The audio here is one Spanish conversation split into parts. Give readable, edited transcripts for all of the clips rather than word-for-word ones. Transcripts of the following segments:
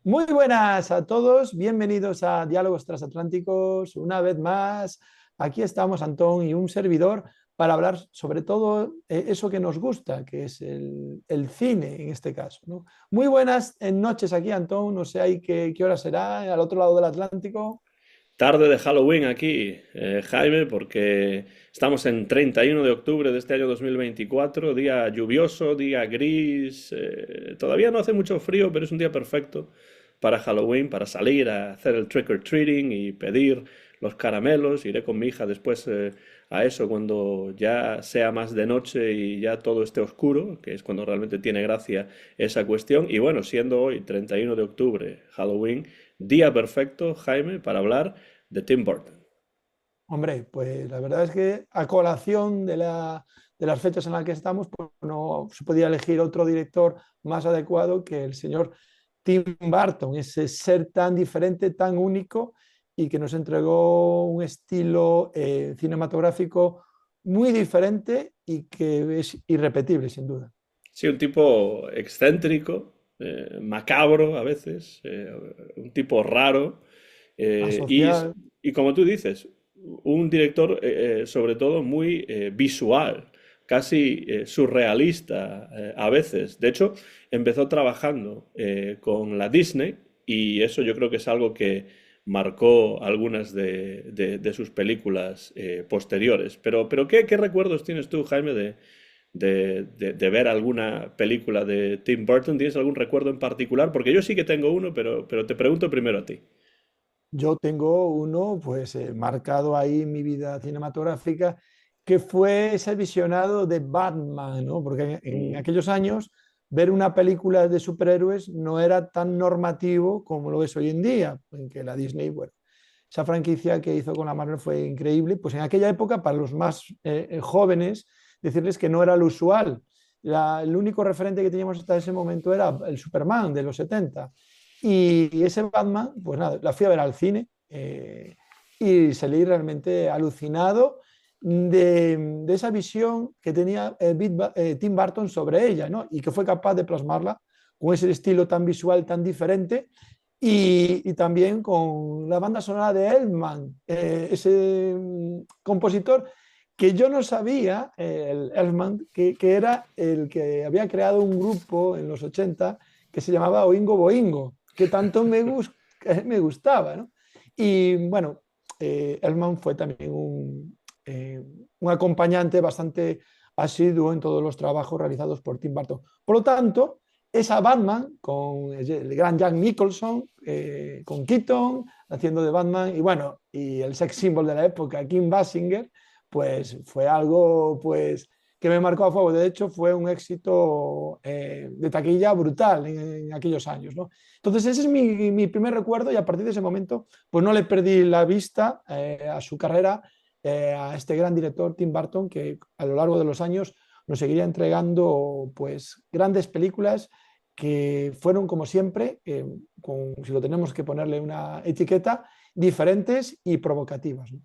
Muy buenas a todos, bienvenidos a Diálogos Transatlánticos. Una vez más, aquí estamos Antón y un servidor para hablar sobre todo eso que nos gusta, que es el cine en este caso, ¿no? Muy buenas noches aquí, Antón. No sé ahí qué hora será al otro lado del Atlántico. Tarde de Halloween aquí, Jaime, porque estamos en 31 de octubre de este año 2024, día lluvioso, día gris, todavía no hace mucho frío, pero es un día perfecto para Halloween, para salir a hacer el trick or treating y pedir los caramelos. Iré con mi hija después a eso cuando ya sea más de noche y ya todo esté oscuro, que es cuando realmente tiene gracia esa cuestión. Y bueno, siendo hoy 31 de octubre, Halloween, día perfecto, Jaime, para hablar de Tim Burton. Hombre, pues la verdad es que a colación de las fechas en las que estamos, pues no se podía elegir otro director más adecuado que el señor Tim Burton, ese ser tan diferente, tan único y que nos entregó un estilo cinematográfico muy diferente y que es irrepetible, sin duda. Sí, un tipo excéntrico, macabro a veces, un tipo raro, eh, y, Asociar, y como tú dices, un director sobre todo muy visual, casi surrealista a veces. De hecho, empezó trabajando con la Disney y eso yo creo que es algo que marcó algunas de sus películas posteriores. Pero ¿qué recuerdos tienes tú, Jaime, de ver alguna película de Tim Burton? ¿Tienes algún recuerdo en particular? Porque yo sí que tengo uno, pero te pregunto primero a ti. yo tengo uno pues marcado ahí en mi vida cinematográfica que fue ese visionado de Batman, ¿no? Porque en Mm. aquellos años ver una película de superhéroes no era tan normativo como lo es hoy en día, en que la Disney, bueno, esa franquicia que hizo con la Marvel fue increíble, pues en aquella época para los más jóvenes decirles que no era lo usual. El único referente que teníamos hasta ese momento era el Superman de los 70. Y ese Batman, pues nada, la fui a ver al cine y salí realmente alucinado de esa visión que tenía Tim Burton sobre ella, ¿no? Y que fue capaz de plasmarla con ese estilo tan visual, tan diferente, y también con la banda sonora de Elfman, ese compositor que yo no sabía, el Elfman, que era el que había creado un grupo en los 80 que se llamaba Oingo Boingo, que tanto me gustaba, ¿no? Y bueno, Elfman fue también un acompañante bastante asiduo en todos los trabajos realizados por Tim Burton. Por lo tanto, esa Batman con el gran Jack Nicholson, con Keaton haciendo de Batman y bueno, y el sex symbol de la época, Kim Basinger, pues fue algo pues que me marcó a fuego. De hecho, fue un éxito de taquilla brutal en aquellos años, ¿no? Entonces, ese es mi primer recuerdo y a partir de ese momento, pues no le perdí la vista a su carrera, a este gran director, Tim Burton, que a lo largo de los años nos seguiría entregando pues grandes películas que fueron, como siempre, si lo tenemos que ponerle una etiqueta, diferentes y provocativas, ¿no?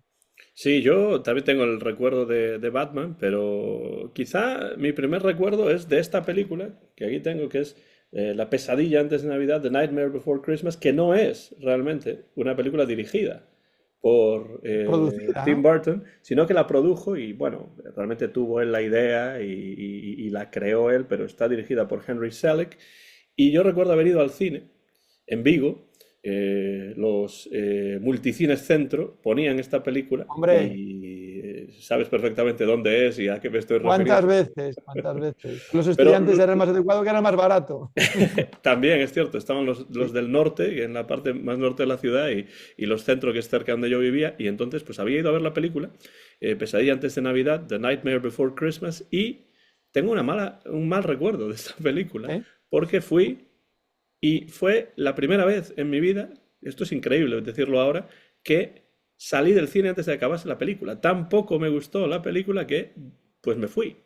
Sí, yo también tengo el recuerdo de Batman, pero quizá mi primer recuerdo es de esta película, que aquí tengo, que es La pesadilla antes de Navidad, The Nightmare Before Christmas, que no es realmente una película dirigida por Producida, Tim ¿no? Burton, sino que la produjo y bueno, realmente tuvo él la idea y la creó él, pero está dirigida por Henry Selick. Y yo recuerdo haber ido al cine en Vigo, los Multicines Centro ponían esta película Hombre, y sabes perfectamente dónde es y a qué me estoy ¿cuántas refiriendo. veces? ¿Cuántas veces? Los Pero estudiantes eran más adecuados que era más barato. también es cierto, estaban los Sí. del norte, en la parte más norte de la ciudad, y los centros que es cerca donde yo vivía, y entonces pues había ido a ver la película, Pesadilla antes de Navidad, The Nightmare Before Christmas, y tengo un mal recuerdo de esta película, ¿Eh? porque fui y fue la primera vez en mi vida, esto es increíble decirlo ahora, que salí del cine antes de acabarse la película. Tampoco me gustó la película que pues me fui.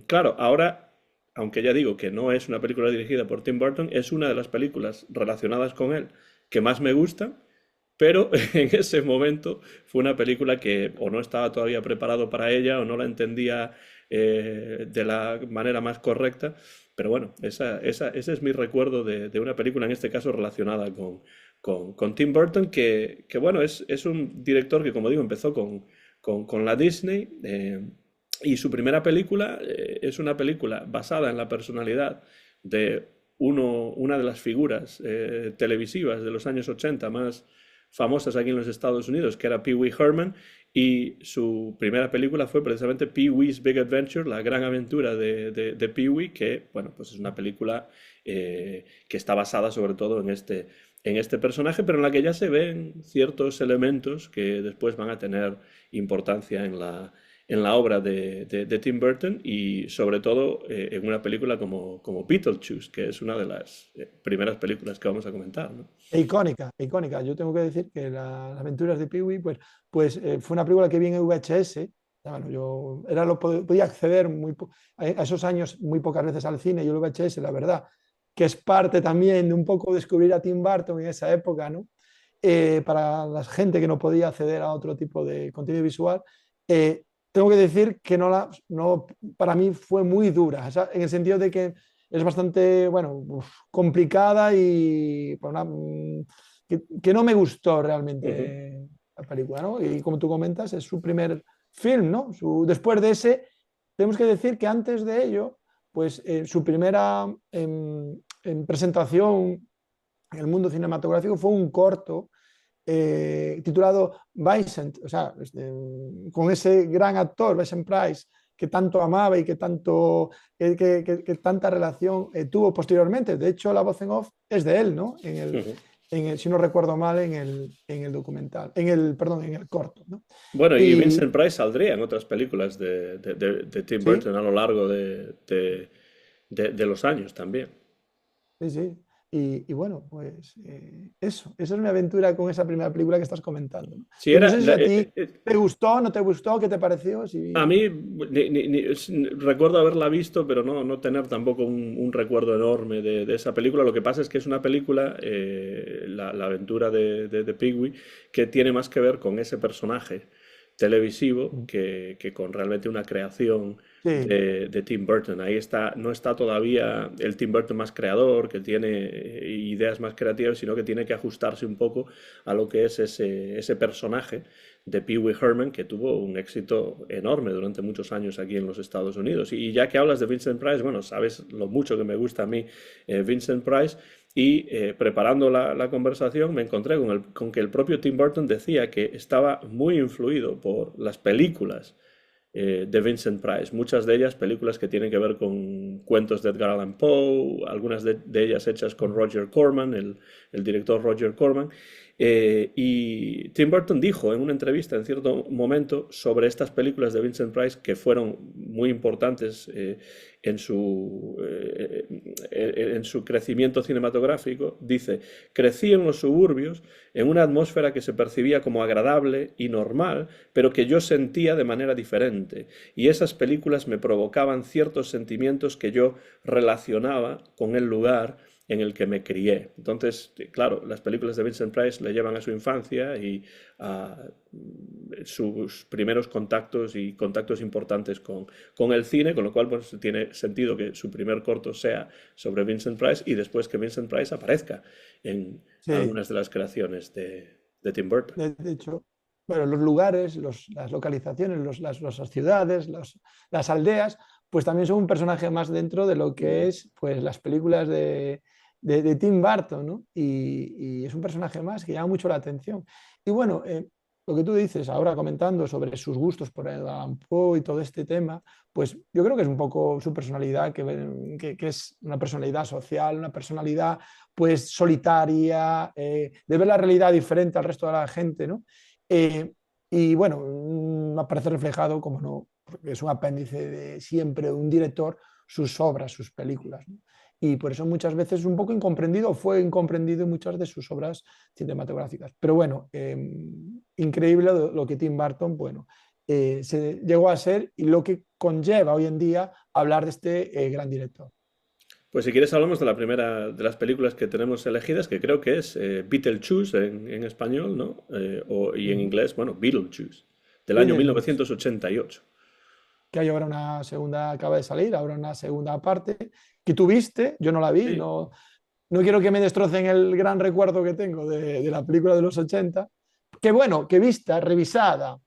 Claro, ahora, aunque ya digo que no es una película dirigida por Tim Burton, es una de las películas relacionadas con él que más me gustan, pero en ese momento fue una película que o no estaba todavía preparado para ella o no la entendía de la manera más correcta. Pero bueno, ese es mi recuerdo de una película, en este caso relacionada con Tim Burton, que bueno, es un director que, como digo, empezó con la Disney. Y su primera película es una película basada en la personalidad de una de las figuras televisivas de los años 80 más famosas aquí en los Estados Unidos, que era Pee Wee Herman, y su primera película fue precisamente Pee Wee's Big Adventure, la gran aventura de Pee Wee, que, bueno, pues es una película que está basada sobre todo en este personaje, pero en la que ya se ven ciertos elementos que después van a tener importancia en la obra de Tim Burton y sobre todo en una película como Beetlejuice, que es una de las primeras películas que vamos a comentar, ¿no? Icónica, icónica. Yo tengo que decir que las aventuras de Pee-wee, fue una película que vi en VHS. Ya, bueno, podía acceder a esos años muy pocas veces al cine y el VHS, la verdad, que es parte también de un poco descubrir a Tim Burton en esa época, ¿no? Para la gente que no podía acceder a otro tipo de contenido visual. eh, Tengo que decir que no, para mí fue muy dura, o sea, en el sentido de que es bastante, bueno, complicada y que no me gustó Ujú. realmente la película, ¿no? Y como tú comentas, es su primer film, ¿no? Después de ese, tenemos que decir que antes de ello, pues su primera en presentación en el mundo cinematográfico fue un corto titulado Vincent, o sea, con ese gran actor, Vincent Price, que tanto amaba y que tanta relación tuvo posteriormente. De hecho, la voz en off es de él, ¿no? Ujú. Si no recuerdo mal, en el documental, perdón, en el corto, ¿no? Bueno, y Y Vincent Price saldría en otras películas de Tim sí, Burton a lo largo de los años también. sí, sí. Y bueno, pues esa es mi aventura con esa primera película que estás comentando, ¿no? Sí, Yo no sé si a ti te gustó, no te gustó, ¿qué te pareció? a mí recuerdo haberla visto, pero no tener tampoco un recuerdo enorme de esa película. Lo que pasa es que es una película, la aventura de Pee-wee, que tiene más que ver con ese personaje televisivo que con realmente una creación Sí, de Tim Burton. Ahí está, no está todavía el Tim Burton más creador, que tiene ideas más creativas, sino que tiene que ajustarse un poco a lo que es ese personaje de Pee Wee Herman, que tuvo un éxito enorme durante muchos años aquí en los Estados Unidos. Y ya que hablas de Vincent Price, bueno, sabes lo mucho que me gusta a mí Vincent Price, y preparando la conversación me encontré con que el propio Tim Burton decía que estaba muy influido por las películas de Vincent Price, muchas de ellas películas que tienen que ver con cuentos de Edgar Allan Poe, algunas de ellas hechas con Roger Corman, el director Roger Corman. Y Tim Burton dijo en una entrevista en cierto momento sobre estas películas de Vincent Price que fueron muy importantes en su crecimiento cinematográfico. Dice: crecí en los suburbios en una atmósfera que se percibía como agradable y normal, pero que yo sentía de manera diferente, y esas películas me provocaban ciertos sentimientos que yo relacionaba con el lugar en el que me crié. Entonces, claro, las películas de Vincent Price le llevan a su infancia y a sus primeros contactos y contactos importantes con el cine, con lo cual pues, tiene sentido que su primer corto sea sobre Vincent Price y después que Vincent Price aparezca en sí. algunas de las creaciones de Tim Burton. De hecho, bueno, los lugares, las localizaciones, las ciudades, las aldeas, pues también son un personaje más dentro de lo que Mm. es pues, las películas de Tim Burton, ¿no? Y es un personaje más que llama mucho la atención. Y bueno, lo que tú dices ahora comentando sobre sus gustos por el Allan Poe y todo este tema, pues yo creo que es un poco su personalidad, que es una personalidad social, una personalidad pues solitaria, de ver la realidad diferente al resto de la gente, ¿no? Eh, y bueno, aparece reflejado, como no, porque es un apéndice de siempre un director, sus obras, sus películas, ¿no? Y por eso muchas veces es un poco incomprendido, fue incomprendido en muchas de sus obras cinematográficas. Pero bueno, increíble lo que Tim Burton, bueno, se llegó a ser y lo que conlleva hoy en día hablar de este gran director. Pues si quieres hablamos de la primera de las películas que tenemos elegidas, que creo que es Beetlejuice en español, ¿no? Y en Uh -huh. inglés, bueno, Beetlejuice, del año Beetlejuice, 1988. que hay ahora una segunda, acaba de salir, ahora una segunda parte, que tú viste, yo no la vi, Sí. no quiero que me destrocen el gran recuerdo que tengo de la película de los 80, que bueno, que vista, revisada,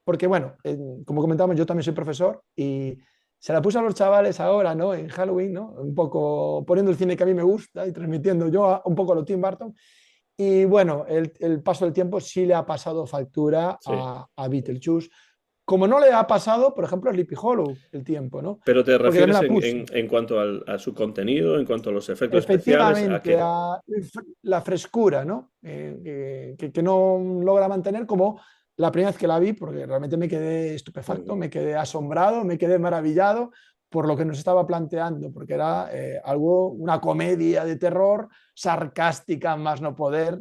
porque bueno, como comentamos, yo también soy profesor y se la puse a los chavales ahora, ¿no? En Halloween, ¿no? Un poco poniendo el cine que a mí me gusta y transmitiendo yo un poco a lo Tim Burton. Y bueno, el paso del tiempo sí le ha pasado factura Sí. a Beetlejuice, como no le ha pasado, por ejemplo, a Sleepy Hollow el tiempo, ¿no? Pero te Porque también refieres la puse. en cuanto a su contenido, en cuanto a los efectos especiales, ¿a Efectivamente, qué? a la frescura, ¿no? Que no logra mantener como la primera vez que la vi, porque realmente me quedé estupefacto, Ujú, me quedé asombrado, me quedé maravillado por lo que nos estaba planteando, porque era una comedia de terror, sarcástica más no poder,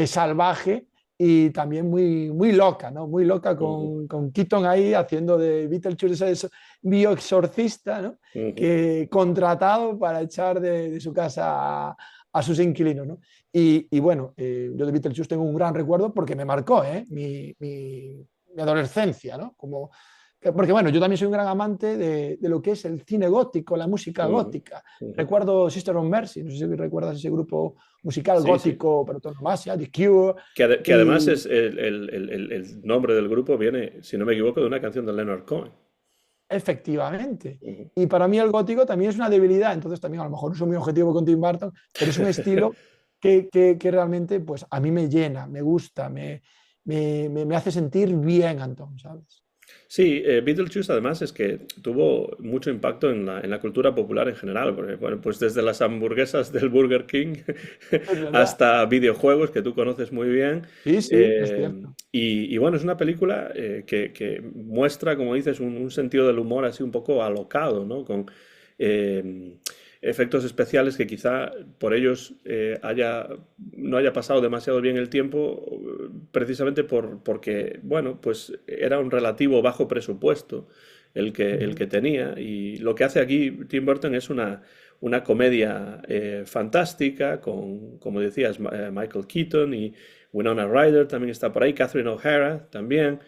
salvaje y también muy loca, ¿no? Muy loca ujú, con Keaton ahí haciendo de Beetlejuice ese bioexorcista, ¿no? ujú. Que contratado para echar de su casa a sus inquilinos, ¿no? Y bueno, yo de Beetlejuice tengo un gran recuerdo porque me marcó mi adolescencia, ¿no? Porque bueno, yo también soy un gran amante de lo que es el cine gótico, la música Ujú, gótica. ujú. Recuerdo Sister of Mercy, no sé si recuerdas ese grupo musical Sí, sí. gótico por antonomasia, The Cure, Que además y es el nombre del grupo viene, si no me equivoco, de una canción de Leonard Cohen. efectivamente. Ujú. Y para mí el gótico también es una debilidad, entonces también a lo mejor no soy muy objetivo con Tim Burton, pero es un estilo que realmente pues a mí me llena, me gusta, me hace sentir bien, Antón, ¿sabes? Sí, Beetlejuice además es que tuvo mucho impacto en la cultura popular en general, porque bueno, pues desde las hamburguesas del Burger King Es verdad. hasta videojuegos que tú conoces muy bien. Sí, sí, es cierto. Y bueno, es una película que muestra, como dices, un sentido del humor así un poco alocado, ¿no? Con eh, efectos especiales que quizá por ellos no haya pasado demasiado bien el tiempo, precisamente porque, bueno, pues era un relativo bajo presupuesto el Ujú. que tenía. Y lo que hace aquí Tim Burton es una comedia fantástica con, como decías, Michael Keaton y Winona Ryder también está por ahí, Catherine O'Hara también.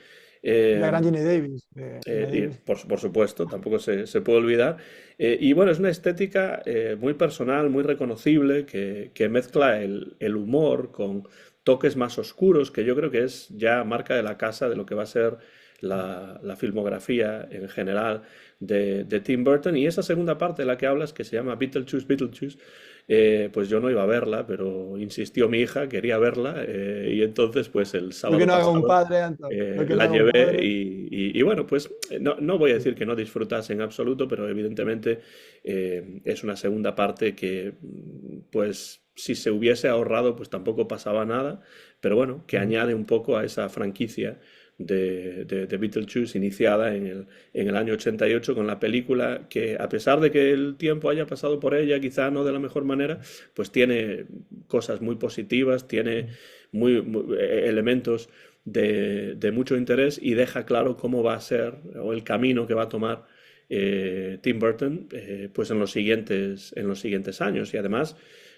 Y la eh, gran Gina Davis. Gina y Davis. por supuesto, tampoco se puede olvidar. Y bueno, es una estética muy personal, muy reconocible, que mezcla el humor con toques más oscuros, que yo creo que es ya marca de la casa de lo que va a ser la filmografía en general de Tim Burton. Y esa segunda parte de la que hablas, que se llama Beetlejuice, Beetlejuice, pues yo no iba a verla, pero insistió mi hija, quería verla, y entonces pues el Lo que sábado no haga un pasado padre, Antón. Lo que no la haga un llevé padre. y bueno, pues no voy a Sí. decir que no disfrutase en absoluto, pero evidentemente es una segunda parte que, pues, si se hubiese ahorrado, pues tampoco pasaba nada, pero bueno, que Ujú. añade un poco a esa franquicia de Beetlejuice iniciada en el año 88 con la película que a pesar de que el tiempo haya pasado por ella, quizá no de la mejor manera, pues tiene cosas muy positivas, tiene elementos de mucho interés y deja claro cómo va a ser o el camino que va a tomar Tim Burton pues en los siguientes años. Y además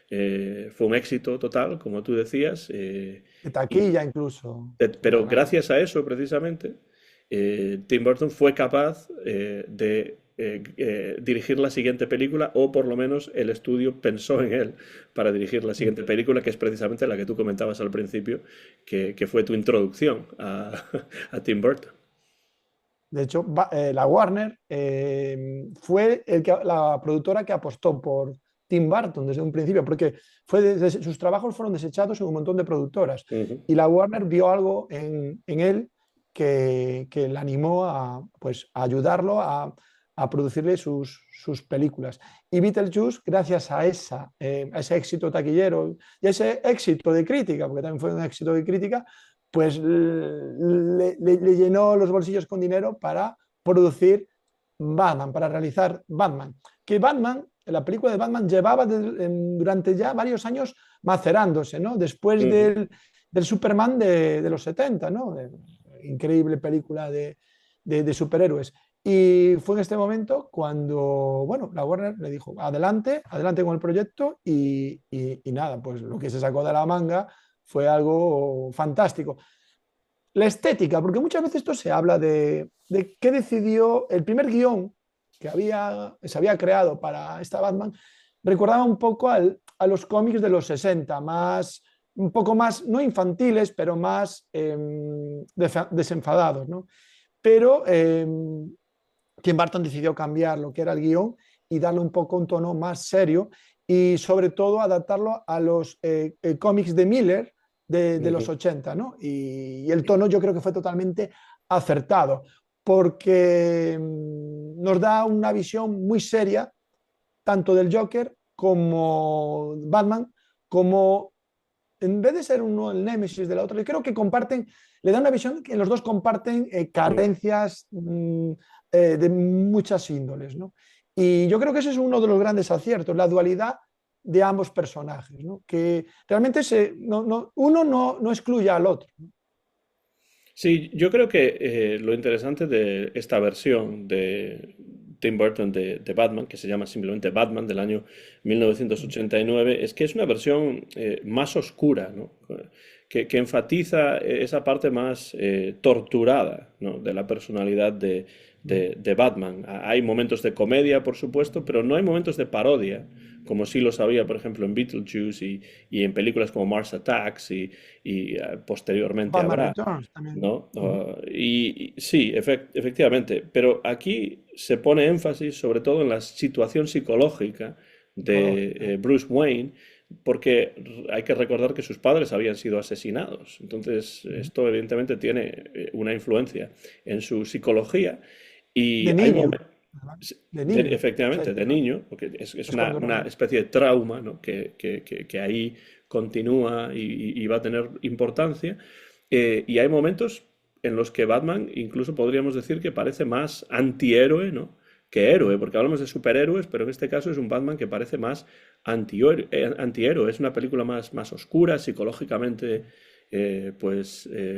fue un éxito total, como tú decías, De y, taquilla incluso. pero gracias a eso precisamente, Tim Burton fue capaz de dirigir la siguiente película, o por lo menos el estudio pensó en él para dirigir la siguiente película, que es precisamente la que tú comentabas al principio, que fue tu introducción a Tim Burton. De hecho, la Warner fue la productora que apostó por Tim Burton desde un principio, porque sus trabajos fueron desechados en un montón de productoras. Ujú, Y la Warner vio algo en él que le animó pues, a ayudarlo a producirle sus películas. Y Beetlejuice, gracias a ese éxito taquillero y a ese éxito de crítica, porque también fue un éxito de crítica, pues le llenó los bolsillos con dinero para producir Batman, para realizar Batman. Que Batman, la película de Batman, llevaba durante ya varios años macerándose, ¿no? Después ujú. del Superman de los 70, ¿no? Increíble película de superhéroes. Y fue en este momento cuando, bueno, la Warner le dijo, adelante, adelante con el proyecto y nada, pues lo que se sacó de la manga fue algo fantástico. La estética, porque muchas veces esto se habla de qué decidió el primer guión. se había creado para esta Batman recordaba un poco a los cómics de los 60, un poco más, no infantiles, pero más desenfadados, ¿no? Pero Tim Burton decidió cambiar lo que era el guión y darle un poco un tono más serio y sobre todo adaptarlo a los cómics de Miller de los 80, ¿no? Y el tono yo creo que fue totalmente acertado porque nos da una visión muy seria tanto del Joker como Batman, como en vez de ser uno el némesis de la otra, yo creo que comparten, le da una visión que los dos comparten carencias de muchas índoles, ¿no? Y yo creo que ese es uno de los grandes aciertos, la dualidad de ambos personajes, ¿no? Que realmente uno no excluye al otro. Sí, yo creo que lo interesante de esta versión de Tim Burton de Batman, que se llama simplemente Batman del año 1989, es que es una versión más oscura, ¿no? Que enfatiza esa parte más torturada, ¿no? De la personalidad de Batman. Hay momentos de comedia, por supuesto, pero no hay momentos de parodia, como sí los había, por ejemplo, en Beetlejuice y en películas como Mars Attacks posteriormente Batman habrá. Returns también. ¿No? Y sí, efectivamente, pero aquí se pone énfasis sobre todo en la situación psicológica de Psicológica. Bruce Wayne, porque hay que recordar que sus padres habían sido asesinados. Entonces, esto evidentemente tiene una influencia en su psicología y De hay niño, momentos, además, de niño. O sea, efectivamente, de niño, porque es es cuando una era. especie de trauma, ¿no? Que ahí continúa y va a tener importancia. Y hay momentos en los que Batman incluso podríamos decir que parece más antihéroe, ¿no? Que héroe, porque hablamos de superhéroes, pero en este caso es un Batman que parece más antihéroe. Es una película más oscura, psicológicamente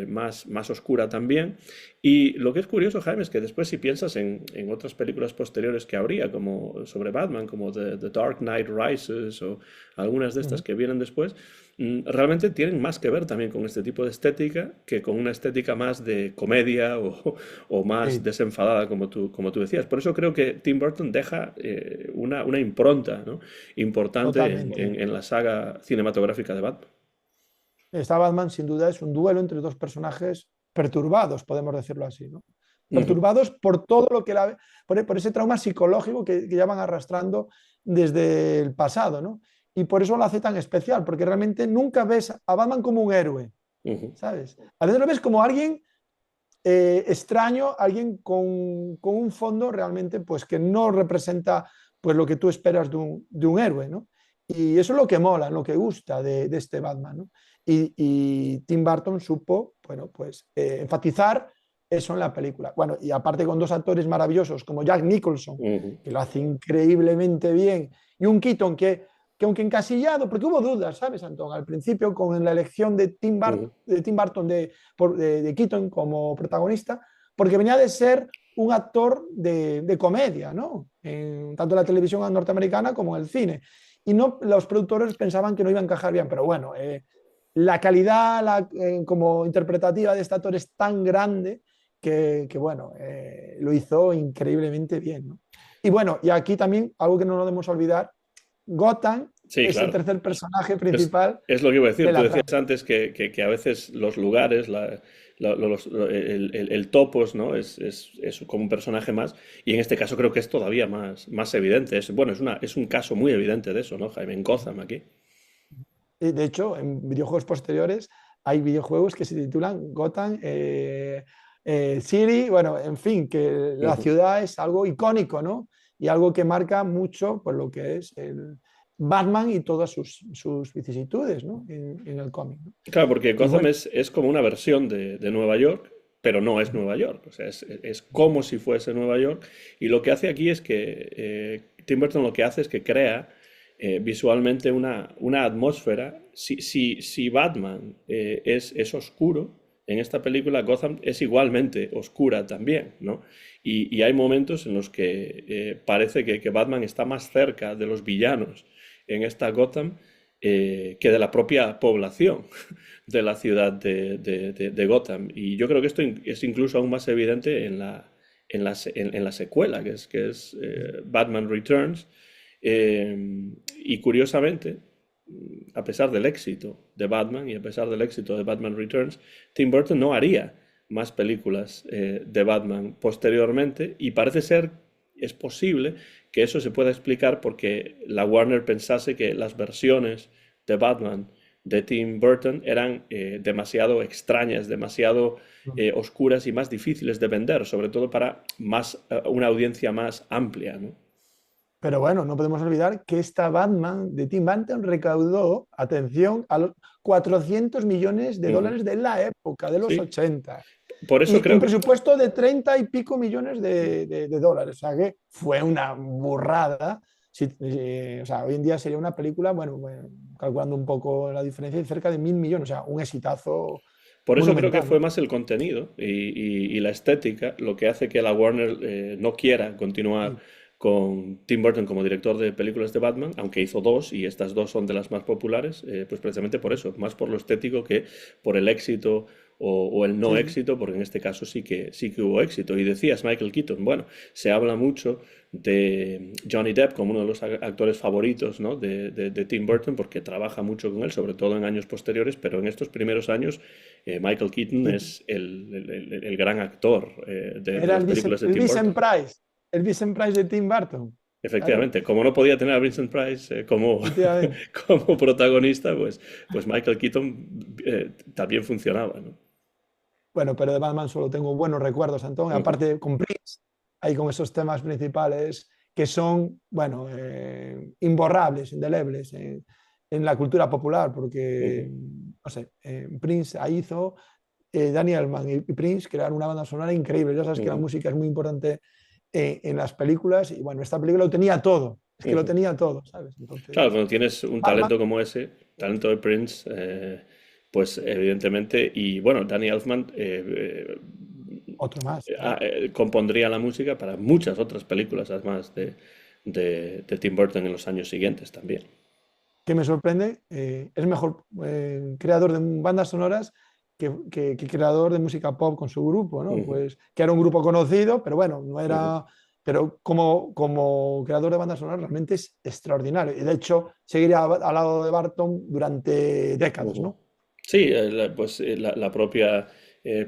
más oscura también. Y lo que es curioso, Jaime, es que después si piensas en otras películas posteriores que habría, como sobre Batman, como The Dark Knight Rises o algunas de estas Ujú. que vienen después, realmente tienen más que ver también con este tipo de estética que con una estética más de comedia o más Sí, desenfadada, como tú decías. Por eso creo que Tim Burton deja una impronta, ¿no? Importante totalmente. en la saga cinematográfica de Batman. Esta Batman, sin duda, es un duelo entre dos personajes perturbados, podemos decirlo así, ¿no? Ujú, Perturbados por todo lo que por ese trauma psicológico que ya van arrastrando desde el pasado, ¿no? Y por eso lo hace tan especial, porque realmente nunca ves a Batman como un héroe, ujú, ¿sabes? A veces lo ves como alguien extraño, alguien con un fondo realmente pues que no representa pues lo que tú esperas de un héroe, ¿no? Y eso es lo que mola, lo que gusta de este Batman, ¿no? Y Tim Burton supo, bueno, pues enfatizar eso en la película. Bueno, y aparte con dos actores maravillosos como Jack Nicholson, ujú, que lo hace increíblemente bien, y un Keaton que aunque encasillado, porque hubo dudas, ¿sabes, Antón? Al principio con la elección ujú, de Tim Burton de Keaton como protagonista, porque venía de ser un actor de comedia, ¿no? Tanto en la televisión norteamericana como en el cine. Y no, los productores pensaban que no iba a encajar bien, pero bueno, la calidad como interpretativa de este actor es tan grande bueno, lo hizo increíblemente bien, ¿no? Y bueno, y aquí también, algo que no nos debemos olvidar, Gotham sí, es el claro. tercer personaje principal Es lo que iba a de decir. Tú la decías trama. antes que a veces los lugares, el topos, ¿no? Es como un personaje más. Y en este caso creo que es todavía más evidente. Bueno, es un caso muy evidente de eso, ¿no, Jaime? En Gotham aquí. De hecho, en videojuegos posteriores hay videojuegos que se titulan Gotham City, bueno, en fin, que la Ujú. ciudad es algo icónico, ¿no? Y algo que marca mucho pues, lo que es el Batman y todas sus vicisitudes, ¿no? En el cómic, ¿no? Claro, porque Y Gotham bueno, es como una versión de Nueva York, pero no es Nueva York. O sea, es como si fuese Nueva York. Y lo que hace aquí es que Tim Burton lo que hace es que crea visualmente una atmósfera. Si Batman es oscuro, en esta película Gotham es igualmente oscura también, ¿no? Y hay momentos en los que parece que Batman está más cerca de los villanos en esta Gotham que de la propia población de la ciudad de Gotham. Y yo creo que esto es incluso aún más evidente en la secuela, que es Batman Returns. Y curiosamente, a pesar del éxito de Batman y a pesar del éxito de Batman Returns, Tim Burton no haría más películas de Batman posteriormente y parece ser, es posible que eso se pueda explicar porque la Warner pensase que las versiones de Batman de Tim Burton eran demasiado extrañas, demasiado oscuras y más difíciles de vender, sobre todo para una audiencia más amplia, ¿no? Pero bueno, no podemos olvidar que esta Batman de Tim Burton recaudó, atención, a los 400 millones de Ujú. dólares de la época, de los Sí, 80. por eso Y un creo que... presupuesto de 30 y pico millones de dólares. O sea que fue una burrada. O sea, hoy en día sería una película, bueno, calculando un poco la diferencia, de cerca de 1.000 millones. O sea, un exitazo Por eso creo que monumental, fue ¿no? más el contenido y la estética lo que hace que la Warner no quiera continuar Sí. con Tim Burton como director de películas de Batman, aunque hizo dos y estas dos son de las más populares, pues precisamente por eso, más por lo estético que por el éxito o el no Sí, sí. éxito, porque en este caso sí que hubo éxito. Y decías Michael Keaton, bueno, se habla mucho de Johnny Depp como uno de los actores favoritos, ¿no? de Tim Burton, porque trabaja mucho con él, sobre todo en años posteriores, pero en estos primeros años Michael Keaton Sí. es el gran actor de Era las películas de El Tim Vincent Burton. Price. El Vincent Price de Tim Burton. Claro, Efectivamente, como no podía tener a Vincent Price como, efectivamente. como protagonista, pues Michael Keaton también funcionaba, ¿no? Bueno, pero de Batman solo tengo buenos recuerdos, Antón. Ujú, Aparte con Prince, ahí con esos temas principales que son, bueno, imborrables, indelebles en la cultura popular, porque, ujú, no sé, Prince ahí hizo, Daniel Elfman y Prince crearon una banda sonora increíble. Ya sabes que la ujú, música es muy importante en las películas y, bueno, esta película lo tenía todo, es que lo ujú. tenía todo, ¿sabes? Claro, Entonces, cuando tienes un Batman, talento como ese, talento de Prince, pues evidentemente, y bueno, Danny Elfman otro más, claro. compondría la música para muchas otras películas, además de Tim Burton en los años siguientes también. Que me sorprende, es mejor creador de bandas sonoras que creador de música pop con su grupo, ¿no? Ujú, Pues que era un grupo conocido, pero bueno, no ujú, era, pero como creador de bandas sonoras realmente es extraordinario. Y de hecho, seguiría al lado de Barton durante décadas, ujú. ¿no? Sí, pues la propia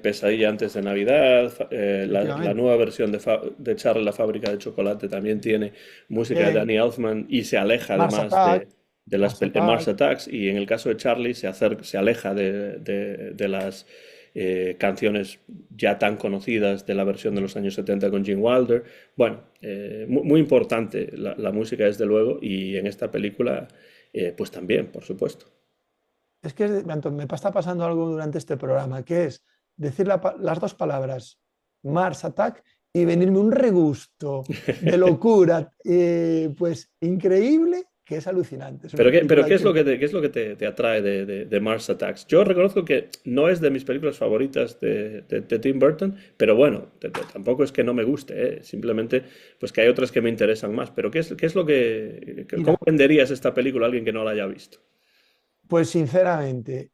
Pesadilla antes de Navidad, la Efectivamente. nueva versión de Charlie la fábrica de chocolate también tiene música de También Danny Elfman y se aleja Mars además Attack, de Mars Mars Attack, Attacks y en el caso de Charlie se aleja de las canciones ya tan conocidas de la versión de los años 70 con Gene Wilder. Bueno, muy importante la música desde luego y en esta película pues también, por supuesto. es que Antón, me está pasando algo durante este programa, que es decir las dos palabras Mars Attack y venirme un regusto de locura, pues increíble, que es alucinante. Es una Pero película ¿qué es que lo que qué es lo que te atrae de Mars Attacks? Yo reconozco que no es de mis películas favoritas de Tim Burton, pero bueno, tampoco es que no me guste, ¿eh? Simplemente pues que hay otras que me interesan más. Pero ¿qué es lo cómo mira, venderías esta película a alguien que no la haya visto? pues sinceramente,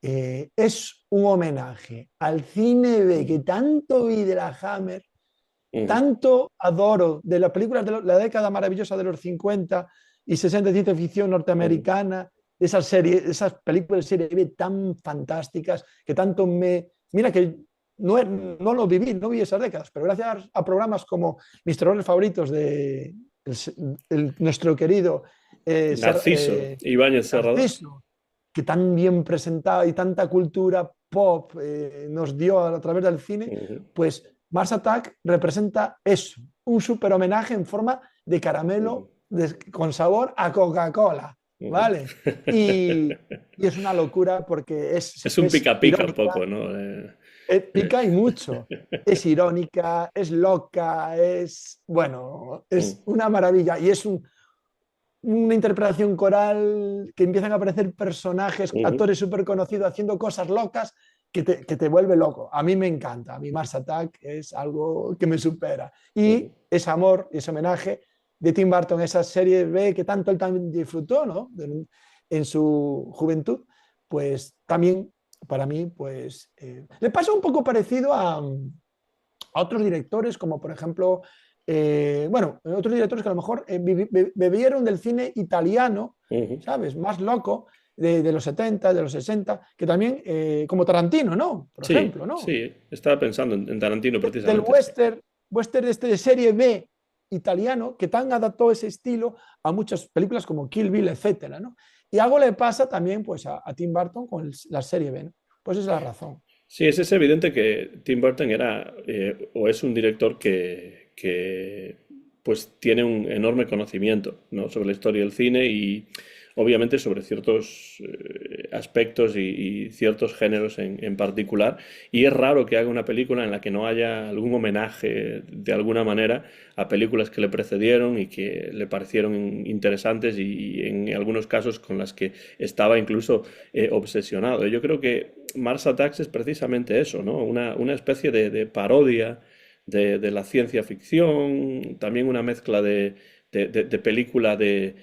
es un homenaje al cine B que tanto vi de la Hammer, Ujú, tanto adoro de las películas de la década maravillosa de los 50 y 60 de ciencia ficción ujú, norteamericana, de esas series, esas películas de serie B tan fantásticas que tanto me... Mira que no lo viví, no vi esas décadas, pero gracias a programas como mis roles favoritos de nuestro querido Narciso, Ibáñez Serrador. Narciso, que tan bien presentaba y tanta cultura pop nos dio a través del cine, Ujú, pues Mars Attack representa eso, un super homenaje en forma de ujú, caramelo con sabor a Coca-Cola, ujú. ¿vale? Y es una locura porque Es un es pica pica un irónica, poco, ¿no? Eh. pica y mucho. Es irónica, es loca, es, bueno, Mm, es una maravilla y es una interpretación coral que empiezan a aparecer personajes, ujú, actores súper conocidos haciendo cosas locas que te vuelve loco. A mí me encanta, a mí Mars Attack es algo que me supera. ujú. Y ese amor y ese homenaje de Tim Burton, esa serie B que tanto él también disfrutó, ¿no? En su juventud, pues también para mí, pues le pasa un poco parecido a otros directores, como por ejemplo, bueno, otros directores que a lo mejor bebieron del cine italiano, ¿sabes? Más loco, de los 70, de los 60, que también, como Tarantino, ¿no? Por Sí, ejemplo, ¿no? sí, estaba pensando en Tarantino Del precisamente. western de serie B italiano, que tan adaptó ese estilo a muchas películas como Kill Bill, etcétera, ¿no? Y algo le pasa también pues, a Tim Burton con la serie B, ¿no? Pues esa es la razón. Sí, es evidente que Tim Burton era o es un director pues tiene un enorme conocimiento, ¿no? Sobre la historia del cine y obviamente sobre ciertos aspectos y ciertos géneros en particular. Y es raro que haga una película en la que no haya algún homenaje de alguna manera a películas que le precedieron y que le parecieron interesantes y en algunos casos con las que estaba incluso obsesionado. Yo creo que Mars Attacks es precisamente eso, ¿no? Una especie de parodia de la ciencia ficción, también una mezcla de película de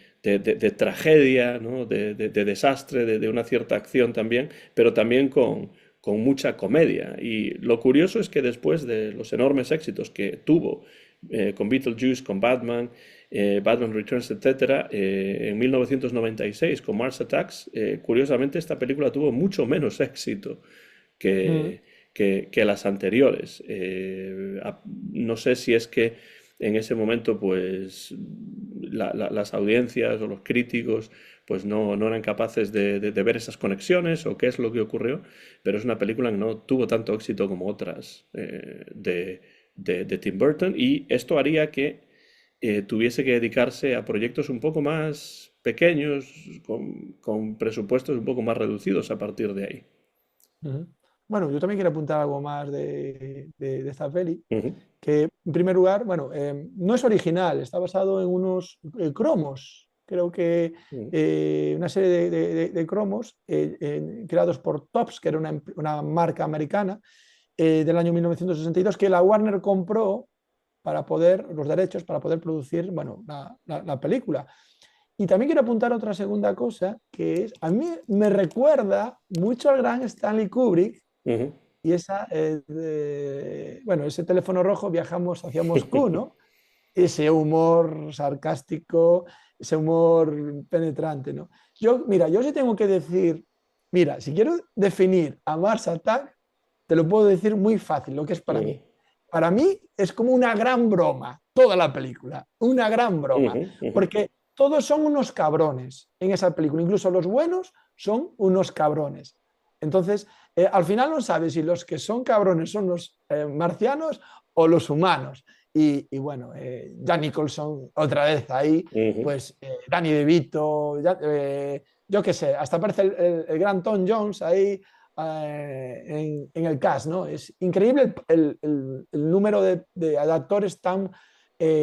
tragedia, ¿no? De desastre, de una cierta acción también, pero también con mucha comedia. Y lo curioso es que después de los enormes éxitos que tuvo con Beetlejuice, con Batman, Batman Returns, etcétera, en 1996 con Mars Attacks, curiosamente esta película tuvo mucho menos éxito Mm. que, que las anteriores. No sé si es que en ese momento pues las audiencias o los críticos pues no eran capaces de ver esas conexiones o qué es lo que ocurrió, pero es una película que no tuvo tanto éxito como otras de Tim Burton y esto haría que tuviese que dedicarse a proyectos un poco más pequeños, con presupuestos un poco más reducidos a partir de ahí. Ujú. Bueno, yo también quiero apuntar algo más de esta peli, Ujú, que en primer lugar, bueno, no es original, está basado en unos cromos, creo que ujú, una serie de cromos creados por Topps, que era una marca americana, del año 1962, que la Warner compró para poder, los derechos para poder producir, bueno, la película. Y también quiero apuntar otra segunda cosa, que es, a mí me recuerda mucho al gran Stanley Kubrick ujú. y bueno, ese teléfono rojo, viajamos hacia Moscú, ¿no? Ese humor sarcástico, ese humor penetrante, ¿no? Mira, yo sí tengo que decir, mira, si quiero definir a Mars Attack, te lo puedo decir muy fácil, lo que es para Ujú, mí. Para mí es como una gran broma, toda la película, una gran broma, ujú, ujú. porque todos son unos cabrones en esa película, incluso los buenos son unos cabrones. Entonces, al final no sabes si los que son cabrones son los marcianos o los humanos. Y bueno, Jack Nicholson otra vez ahí, Ujú. pues Danny DeVito, yo qué sé, hasta aparece el gran Tom Jones ahí en el cast, ¿no? Es increíble el número de actores tan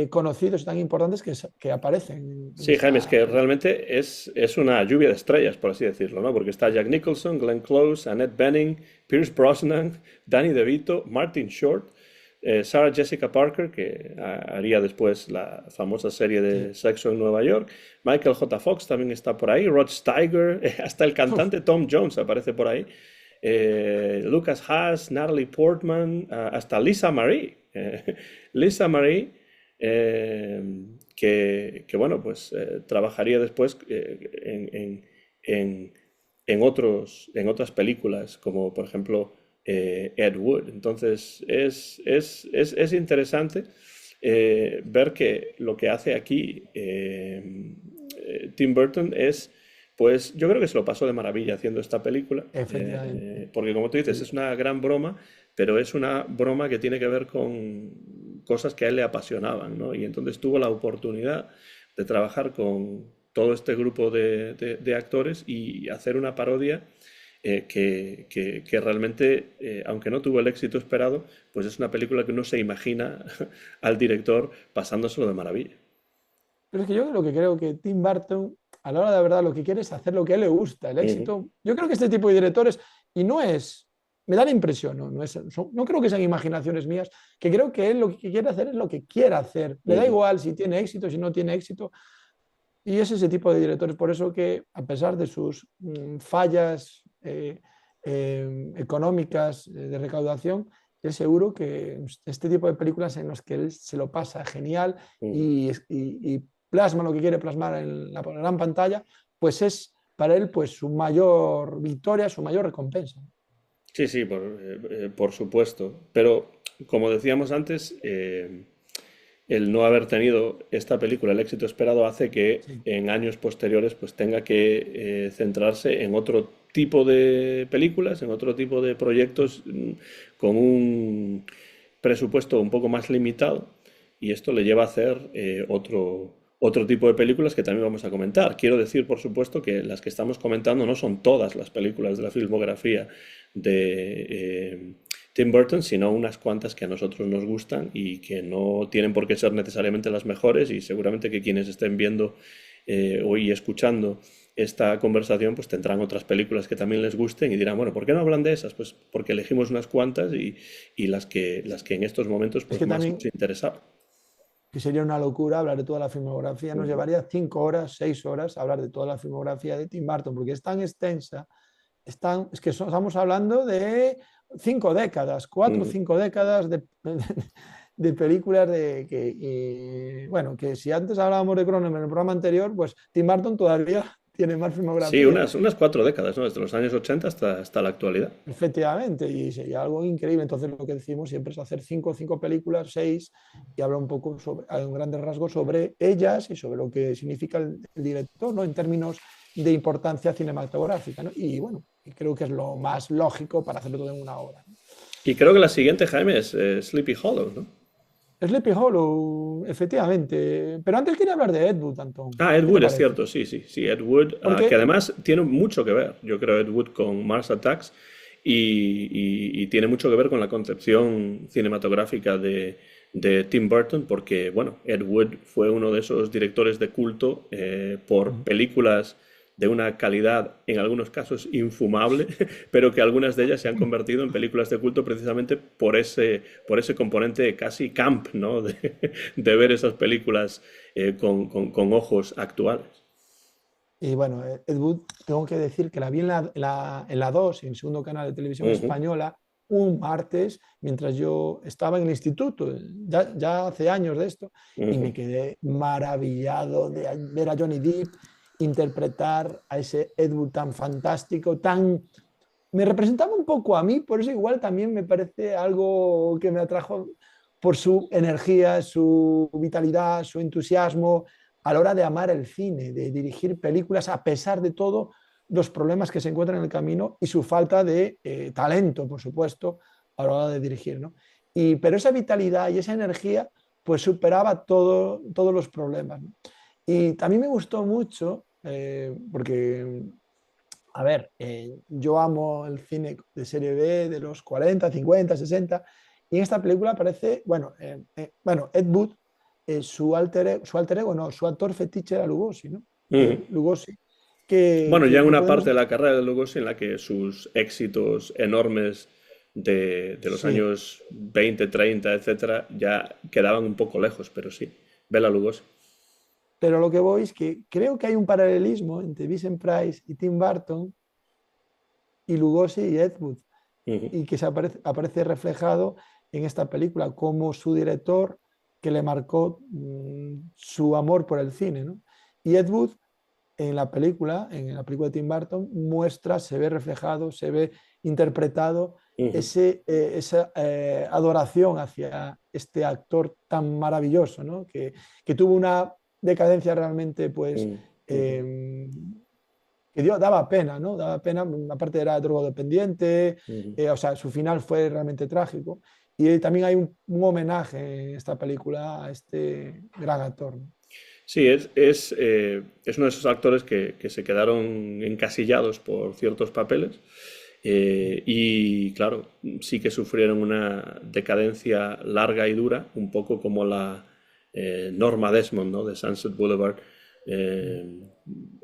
conocidos y tan importantes que aparecen en Sí, Jaime, es esta que película. realmente es una lluvia de estrellas, por así decirlo, ¿no? Porque está Jack Nicholson, Glenn Close, Annette Bening, Pierce Brosnan, Danny DeVito, Martin Short, Sarah Jessica Parker, que haría después la famosa serie Sí. de Sexo en Nueva York, Michael J. Fox también está por ahí, Rod Steiger, hasta el Uf, cantante Tom Jones aparece por ahí, Lucas Haas, Natalie Portman, hasta Lisa Marie. Lisa Marie, eh, bueno, pues trabajaría después en otras películas, como por ejemplo Ed Wood. Entonces es interesante ver que lo que hace aquí Tim Burton es, pues yo creo que se lo pasó de maravilla haciendo esta película, efectivamente. porque como tú dices, Sí. es una gran broma, pero es una broma que tiene que ver con cosas que a él le apasionaban, ¿no? Y entonces tuvo la oportunidad de trabajar con todo este grupo de actores y hacer una parodia que realmente, aunque no tuvo el éxito esperado, pues es una película que uno se imagina al director pasándoselo de maravilla. Pero es que yo lo que creo que Tim Burton, a la hora de la verdad, lo que quiere es hacer lo que a él le gusta. El Ujú, éxito, yo creo que este tipo de directores, y no es, me da la impresión, no creo que sean imaginaciones mías, que creo que él lo que quiere hacer es lo que quiere hacer. Le da ujú. igual si tiene éxito, si no tiene éxito. Y es ese tipo de directores, por eso que a pesar de sus fallas económicas de recaudación, Yo seguro que este tipo de películas en las que él se lo pasa genial Mm. y plasma lo que quiere plasmar en la gran pantalla, pues es para él pues su mayor victoria, su mayor recompensa. Sí, sí, por supuesto. Pero como decíamos antes, el no haber tenido esta película, el éxito esperado, hace que Sí. en años posteriores pues tenga que centrarse en otro tipo de películas, en otro tipo de proyectos con un presupuesto un poco más limitado y esto le lleva a hacer otro tipo de películas que también vamos a comentar. Quiero decir, por supuesto, que las que estamos comentando no son todas las películas de la filmografía de Tim Burton, sino unas cuantas que a nosotros nos gustan y que no tienen por qué ser necesariamente las mejores y seguramente que quienes estén viendo hoy escuchando esta conversación pues tendrán otras películas que también les gusten y dirán, bueno, ¿por qué no hablan de esas? Pues porque elegimos unas cuantas y las que en estos momentos Es pues que más nos también interesaban. que sería una locura hablar de toda la filmografía, nos Ujú. llevaría 5 horas, 6 horas hablar de toda la filmografía de Tim Burton, porque es tan extensa, es que estamos hablando de 5 décadas, cuatro o Ujú. 5 décadas de películas bueno, que si antes hablábamos de Cronenberg en el programa anterior, pues Tim Burton todavía tiene más Sí, filmografía. unas 4 décadas, ¿no? Desde los años 80 hasta la actualidad. Efectivamente, y sería algo increíble. Entonces, lo que decimos siempre es hacer cinco películas, seis, y hablar un poco sobre, a un grandes rasgos sobre ellas y sobre lo que significa el director, ¿no? En términos de importancia cinematográfica, ¿no? Y bueno, y creo que es lo más lógico para hacerlo todo en una hora, ¿no? Y creo que la siguiente, Jaime, es Sleepy Hollow, ¿no? Sleepy Hollow, efectivamente. Pero antes quería hablar de Ed Wood, Antón. Ah, Ed ¿Qué te Wood, es parece? cierto, sí, sí, sí, Ed Wood, que Porque, además tiene mucho que ver, yo creo, Ed Wood con Mars Attacks y tiene mucho que ver con la concepción cinematográfica de Tim Burton, porque, bueno, Ed Wood fue uno de esos directores de culto por películas de una calidad, en algunos casos, infumable, pero que algunas de ellas se han convertido en películas de culto precisamente por ese componente casi camp, ¿no? De ver esas películas con ojos actuales. y bueno, Ed Wood, tengo que decir que la vi en la 2, en el segundo canal de televisión Ujú, española, un martes, mientras yo estaba en el instituto, ya hace años de esto, y ujú. me quedé maravillado de ver a Johnny Depp interpretar a ese Ed Wood tan fantástico, tan... Me representaba un poco a mí, por eso igual también me parece algo que me atrajo por su energía, su vitalidad, su entusiasmo a la hora de amar el cine, de dirigir películas a pesar de todos los problemas que se encuentran en el camino y su falta de talento, por supuesto, a la hora de dirigir, ¿no? Pero esa vitalidad y esa energía pues superaba todos los problemas, ¿no? Y también me gustó mucho, porque a ver, yo amo el cine de serie B de los 40, 50, 60, y en esta película aparece, bueno, Ed Wood, su alter ego, no, su actor fetiche era Lugosi, ¿no? Ujú. Lugosi, que, Bueno, ya que, en que una podemos... parte de la carrera de Lugosi en la que sus éxitos enormes de los Sí, años 20, 30, etcétera, ya quedaban un poco lejos, pero sí, Bela Lugosi. pero lo que voy es que creo que hay un paralelismo entre Vincent Price y Tim Burton y Lugosi y Ed Wood, Ujú, y que aparece reflejado en esta película como su director que le marcó su amor por el cine, ¿no? Y Ed Wood en la película de Tim Burton, se ve reflejado, se ve interpretado ujú, esa adoración hacia este actor tan maravilloso, ¿no? Que tuvo una decadencia realmente, pues, ujú, ujú. eh, daba pena, ¿no? Daba pena, aparte era drogodependiente, Ujú. o sea, su final fue realmente trágico. Y también hay un homenaje en esta película a este gran actor, ¿no? Sí, es uno de esos actores que se quedaron encasillados por ciertos papeles y claro, sí que sufrieron una decadencia larga y dura, un poco como la Norma Desmond, ¿no? De Sunset Boulevard, eh,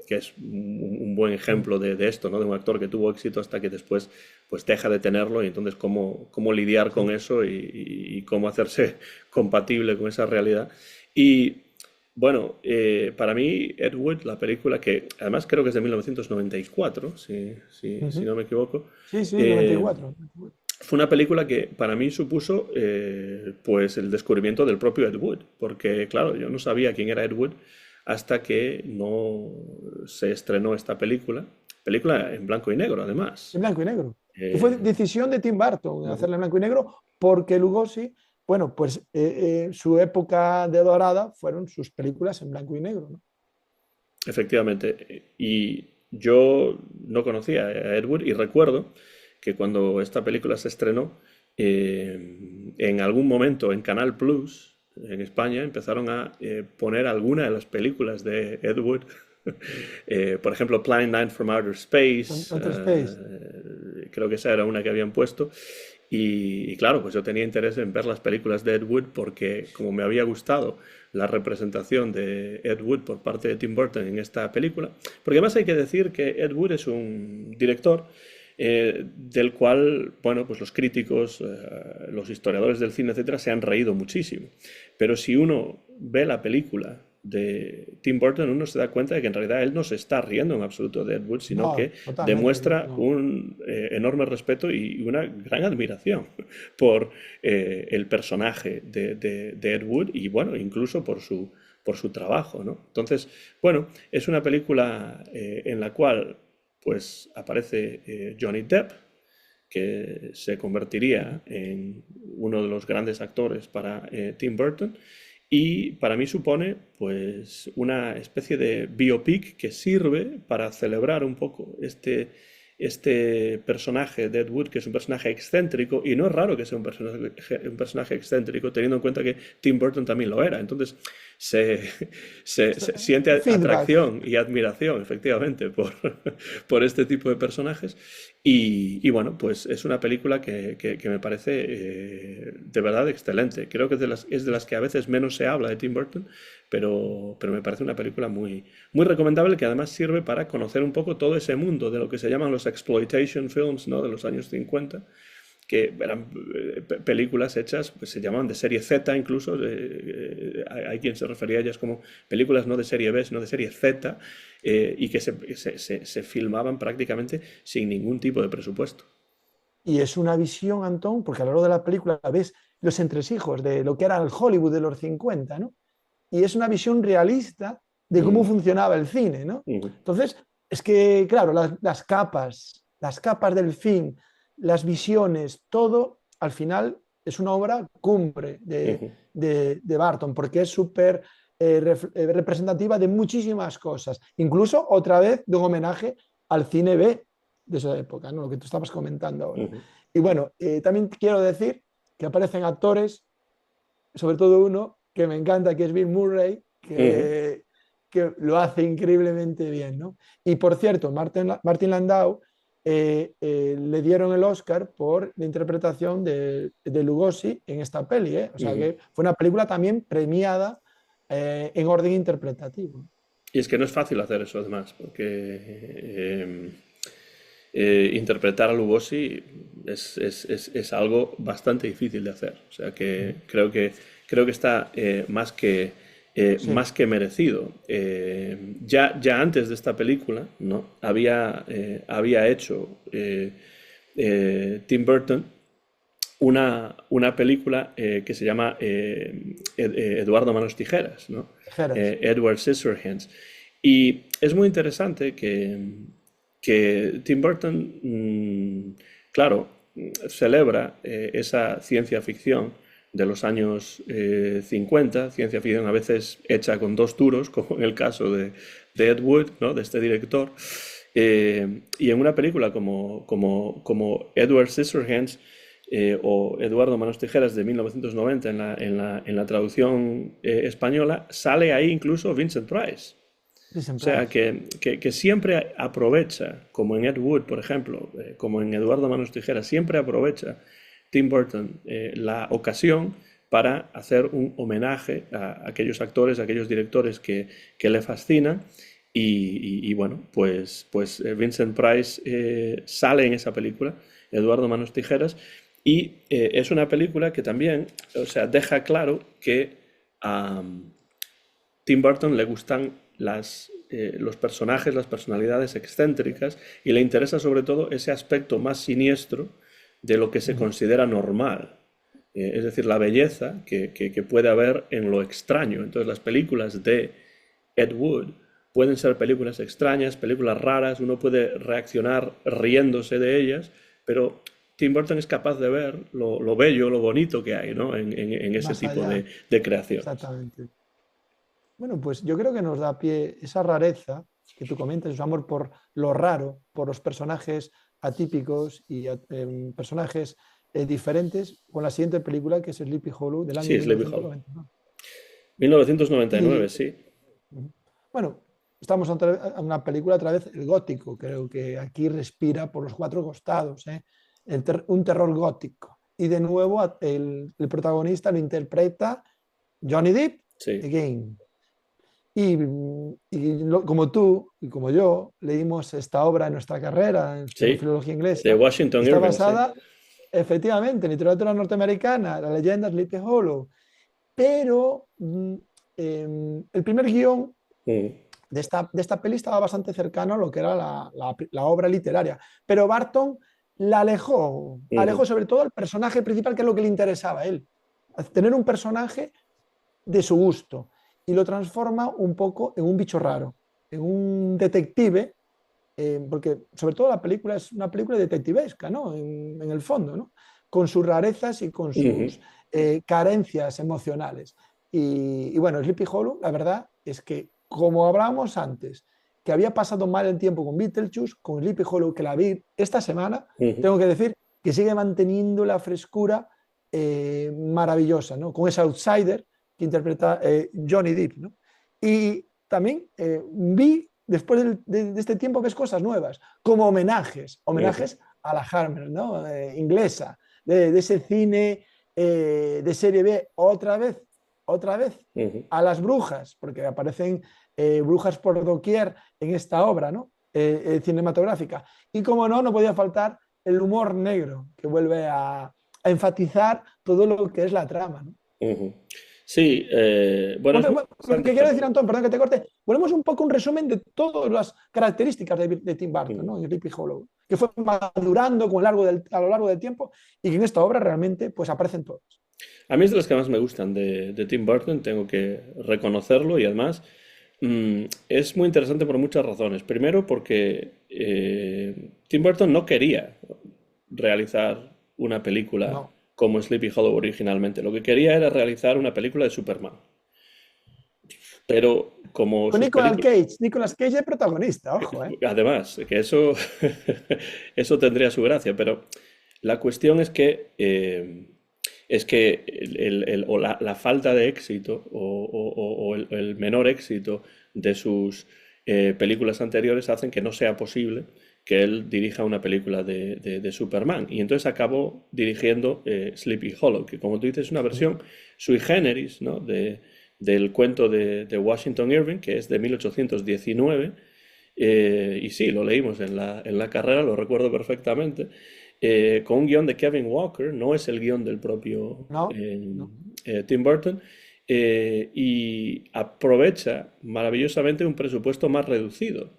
que es un buen ejemplo de esto, ¿no? De un actor que tuvo éxito hasta que después pues deja de tenerlo y entonces cómo lidiar con Sí. eso y cómo hacerse compatible con esa realidad. Y bueno, para mí, Ed Wood, la película que además creo que es de 1994, si Ujú. no me equivoco, Sí, sí, eh, 94. fue una película que para mí supuso pues el descubrimiento del propio Ed Wood, porque claro, yo no sabía quién era Ed Wood hasta que no se estrenó esta película en blanco y negro además. En blanco y negro. Que fue Eh, decisión de Tim Burton ujú. hacerla en blanco y negro, porque Lugosi, bueno, pues su época de dorada fueron sus películas en blanco y negro, ¿no? Efectivamente. Y yo no conocía a Ed Wood y recuerdo que cuando esta película se estrenó, en algún momento en Canal Plus, en España, empezaron a poner alguna de las películas de Ed Wood. Por ejemplo, Plan 9 from Outer Space, Outer Space. creo que esa era una que habían puesto. Y claro, pues yo tenía interés en ver las películas de Ed Wood porque como me había gustado la representación de Ed Wood por parte de Tim Burton en esta película, porque además hay que decir que Ed Wood es un director del cual, bueno, pues los críticos, los historiadores del cine, etcétera, se han reído muchísimo. Pero si uno ve la película de Tim Burton, uno se da cuenta de que en realidad él no se está riendo en absoluto de Ed Wood, sino No, que totalmente, demuestra no. un enorme respeto y una gran admiración por el personaje de Ed Wood y, bueno, incluso por su trabajo, ¿no? Entonces, bueno, es una película en la cual pues aparece Johnny Depp, que se convertiría en uno de los grandes actores para Tim Burton. Y para mí supone pues una especie de biopic que sirve para celebrar un poco este personaje de Ed Wood, que es un personaje excéntrico, y no es raro que sea un personaje excéntrico, teniendo en cuenta que Tim Burton también lo era. Entonces se, se siente Feedback. atracción y admiración, efectivamente, por este tipo de personajes. Y bueno, pues es una película que me parece de verdad excelente. Creo que es de las que a veces menos se habla de Tim Burton, pero me parece una película muy, muy recomendable que además sirve para conocer un poco todo ese mundo de lo que se llaman los exploitation films, ¿no? De los años 50 que eran películas hechas, pues se llamaban de serie Z incluso, hay quien se refería a ellas como películas no de serie B, sino de serie Z, y que se filmaban prácticamente sin ningún tipo de presupuesto. Y es una visión, Antón, porque a lo largo de la película ves los entresijos de lo que era el Hollywood de los 50, ¿no? Y es una visión realista de cómo Mm, funcionaba el cine, ¿no? mm, Entonces, es que, claro, las capas del film, las visiones, todo, al final es una obra cumbre mm. de Barton, porque es súper representativa de muchísimas cosas, incluso otra vez de un homenaje al cine B de esa época, ¿no? Lo que tú estabas comentando ahora. Ujú, Y bueno, también quiero decir que aparecen actores, sobre todo uno que me encanta, que es Bill Murray, ujú. que lo hace increíblemente bien, ¿no? Y por cierto, Martin Landau le dieron el Oscar por la interpretación de Lugosi en esta peli, ¿eh? O sea Ujú. que fue una película también premiada en orden interpretativo. Y es que no es fácil hacer eso además, porque interpretar a Lugosi es algo bastante difícil de hacer. O sea que creo que está Sí, más que merecido. Ya antes de esta película, ¿no? Había hecho Tim Burton una película que se llama Eduardo Manos Tijeras, ¿no? Geras. Edward Scissorhands. Y es muy interesante que Tim Burton, claro, celebra esa ciencia ficción de los años 50, ciencia ficción a veces hecha con dos duros, como en el caso de Ed Wood, ¿no? De este director. Y en una película como Edward Scissorhands, o Eduardo Manos Tijeras de 1990 en la traducción española, sale ahí incluso Vincent Price. Vincent O sea, Price. que siempre aprovecha, como en Ed Wood, por ejemplo, como en Eduardo Manos Tijeras, siempre aprovecha Tim Burton la ocasión para hacer un homenaje a aquellos actores, a aquellos directores que le fascinan. Y bueno, pues Vincent Price sale en esa película, Eduardo Manos Tijeras, y es una película que también, o sea, deja claro que a Tim Burton le gustan los personajes, las personalidades excéntricas y le interesa sobre todo ese aspecto más siniestro de lo que se considera normal. Es decir, la belleza que puede haber en lo extraño. Entonces, las películas de Ed Wood pueden ser películas extrañas, películas raras, uno puede reaccionar riéndose de ellas, pero Tim Burton es capaz de ver lo bello, lo bonito que hay, ¿no? en ese más tipo allá, de creaciones. exactamente. Bueno, pues yo creo que nos da pie esa rareza que tú comentas, su amor por lo raro, por los personajes atípicos y personajes diferentes, con la siguiente película que es Sleepy Hollow del año Sí, Sleepy Hollow. 1999. 1999, Y sí. bueno, estamos ante una película otra vez, el gótico, creo que aquí respira por los cuatro costados, ¿eh? Un terror gótico. Y de nuevo el protagonista lo interpreta Johnny Depp, Sí. again. Como tú y como yo leímos esta obra en nuestra carrera, en Sí. filología De inglesa, Washington está Irving, sí. basada efectivamente en literatura norteamericana, la leyenda de Sleepy Hollow, pero el primer guión Mm, de esta peli estaba bastante cercano a lo que era la obra literaria, pero Barton la alejó ujú, sobre todo al personaje principal, que es lo que le interesaba a él, tener un personaje de su gusto, y lo transforma un poco en un bicho raro, en un detective, porque sobre todo la película es una película detectivesca, ¿no? En el fondo, ¿no? Con sus rarezas y con ujú. sus carencias emocionales. Y bueno, Sleepy Hollow, la verdad es que, como hablábamos antes, que había pasado mal el tiempo con Beetlejuice, con Sleepy Hollow, que la vi esta semana, Ujú. tengo que decir que sigue manteniendo la frescura maravillosa, ¿no? Con ese outsider que interpreta Johnny Depp, ¿no? Y también vi, después de este tiempo, ves cosas nuevas, como Ujú, homenajes a la Hammer, ¿no? Inglesa, de ese cine de serie B, otra vez, ujú. a las brujas, porque aparecen brujas por doquier en esta obra, ¿no? Cinematográfica. Y como no, no podía faltar el humor negro, que vuelve a enfatizar todo lo que es la trama, ¿no? Ujú. Sí, bueno, es muy Lo interesante que quiero esta decir, película. Antón, perdón que te corte, ponemos un poco un resumen de todas las características de Tim Burton, Ujú. ¿no? En Sleepy Hollow, que fue madurando a lo largo del tiempo y que en esta obra realmente pues aparecen todos. A mí es de las que más me gustan de Tim Burton, tengo que reconocerlo y además es muy interesante por muchas razones. Primero porque Tim Burton no quería realizar una película No. como Sleepy Hollow originalmente, lo que quería era realizar una película de Superman. Pero como Con sus películas... Nicolas Cage es protagonista, ojo, ¿eh? Además, que eso, eso tendría su gracia, pero la cuestión es que o la falta de éxito o el menor éxito de sus películas anteriores hacen que no sea posible que él dirija una película de Superman. Y entonces acabó dirigiendo Sleepy Hollow, que como tú dices es una versión sui generis, ¿no? Del cuento de Washington Irving, que es de 1819. Y sí, lo leímos en la carrera, lo recuerdo perfectamente, con un guión de Kevin Walker, no es el guión del propio No, no. Tim Burton, y aprovecha maravillosamente un presupuesto más reducido,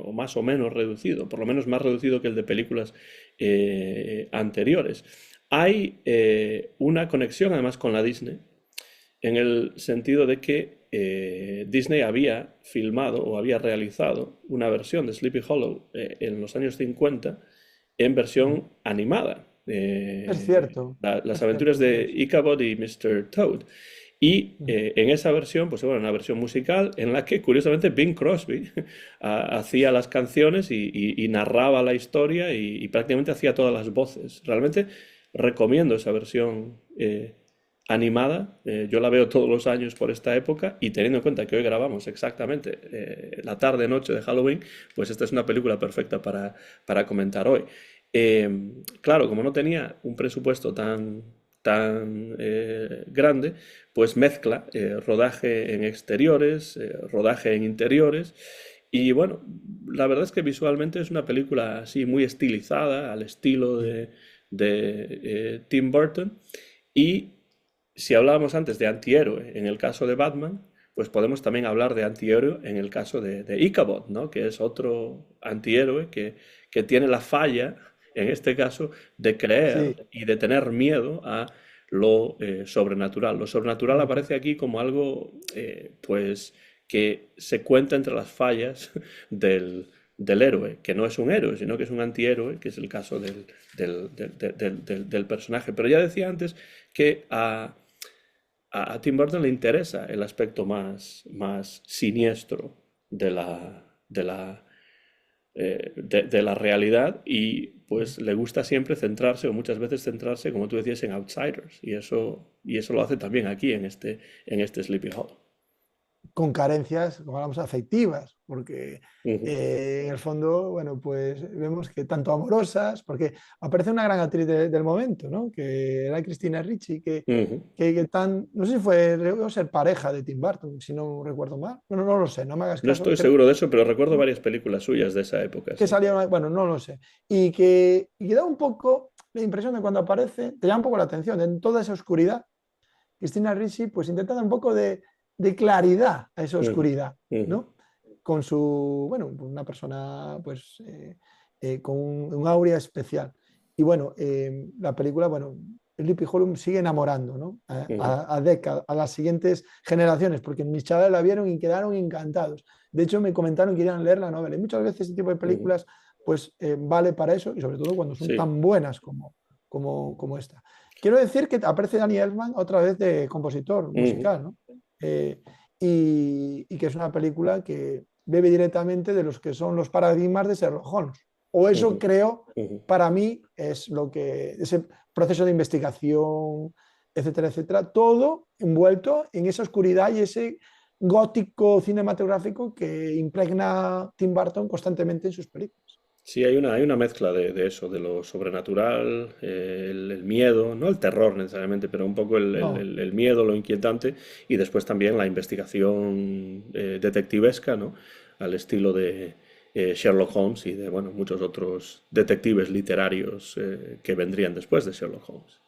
o más o menos reducido, por lo menos más reducido que el de películas anteriores. Hay una conexión además con la Disney, en el sentido de que Disney había filmado o había realizado una versión de Sleepy Hollow en los años 50 en versión animada. Es cierto, Las es aventuras cierto, de es. Ichabod y Mr. Toad. Y en esa versión, pues bueno, una versión musical en la que curiosamente Bing Crosby hacía las canciones y narraba la historia y prácticamente hacía todas las voces. Realmente recomiendo esa versión animada. Yo la veo todos los años por esta época y teniendo en cuenta que hoy grabamos exactamente la tarde-noche de Halloween, pues esta es una película perfecta para comentar hoy. Claro, como no tenía un presupuesto tan grande, pues mezcla rodaje en exteriores, rodaje en interiores. Y bueno, la verdad es que visualmente es una película así muy estilizada, al estilo de Tim Burton. Y si hablábamos antes de antihéroe en el caso de Batman, pues podemos también hablar de antihéroe en el caso de Ichabod, ¿no? Que es otro antihéroe que tiene la falla en este caso, de Sí, creer y de tener miedo a lo sobrenatural. Lo sobrenatural mm, aparece aquí como algo, pues, que se cuenta entre las fallas del héroe, que no es un héroe, sino que es un antihéroe, que es el caso del personaje. Pero ya decía antes que a Tim Burton le interesa el aspecto más siniestro de la realidad y mm. pues le gusta siempre centrarse o muchas veces centrarse, como tú decías, en outsiders y eso lo hace también aquí en este Sleepy Hollow. Con carencias, como hablamos, afectivas, porque Ujú, en el fondo, bueno, pues vemos que tanto amorosas, porque aparece una gran actriz del momento, ¿no? Que era Cristina Ricci, ujú. que tan, no sé si fue, debe ser pareja de Tim Burton, si no recuerdo mal. Bueno, no lo sé, no me hagas No caso, estoy creo seguro de eso, pero recuerdo varias películas suyas de esa época, que sí. salía, bueno, no lo sé, y que da un poco la impresión de cuando aparece, te llama un poco la atención, en toda esa oscuridad, Cristina Ricci pues intenta dar un poco de claridad a esa Ujú, oscuridad, ujú, ¿no? Con su, bueno, una persona pues con un áurea especial. Y bueno, la película, bueno, Sleepy Hollow sigue enamorando, ¿no? ujú, Décadas, a las siguientes generaciones, porque mis chavales la vieron y quedaron encantados. De hecho, me comentaron que querían leer la novela. Y muchas veces este tipo de ujú. películas, pues vale para eso, y sobre todo cuando son Sí. tan buenas como esta. Quiero decir que aparece Danny Elfman otra vez de compositor Ujú, musical, ¿no? Eh, y que es una película que bebe directamente de los que son los paradigmas de Sherlock Holmes. O eso ujú, creo, ujú. para mí, es lo que, ese proceso de investigación, etcétera, etcétera, todo envuelto en esa oscuridad y ese gótico cinematográfico que impregna Tim Burton constantemente en sus películas. Sí, hay una mezcla de eso, de lo sobrenatural, el miedo, no el terror necesariamente, pero un poco el, el- No, el- el miedo, lo inquietante, y después también la investigación detectivesca, ¿no? Al estilo de Sherlock Holmes y de, bueno, muchos otros detectives literarios que vendrían después de Sherlock Holmes.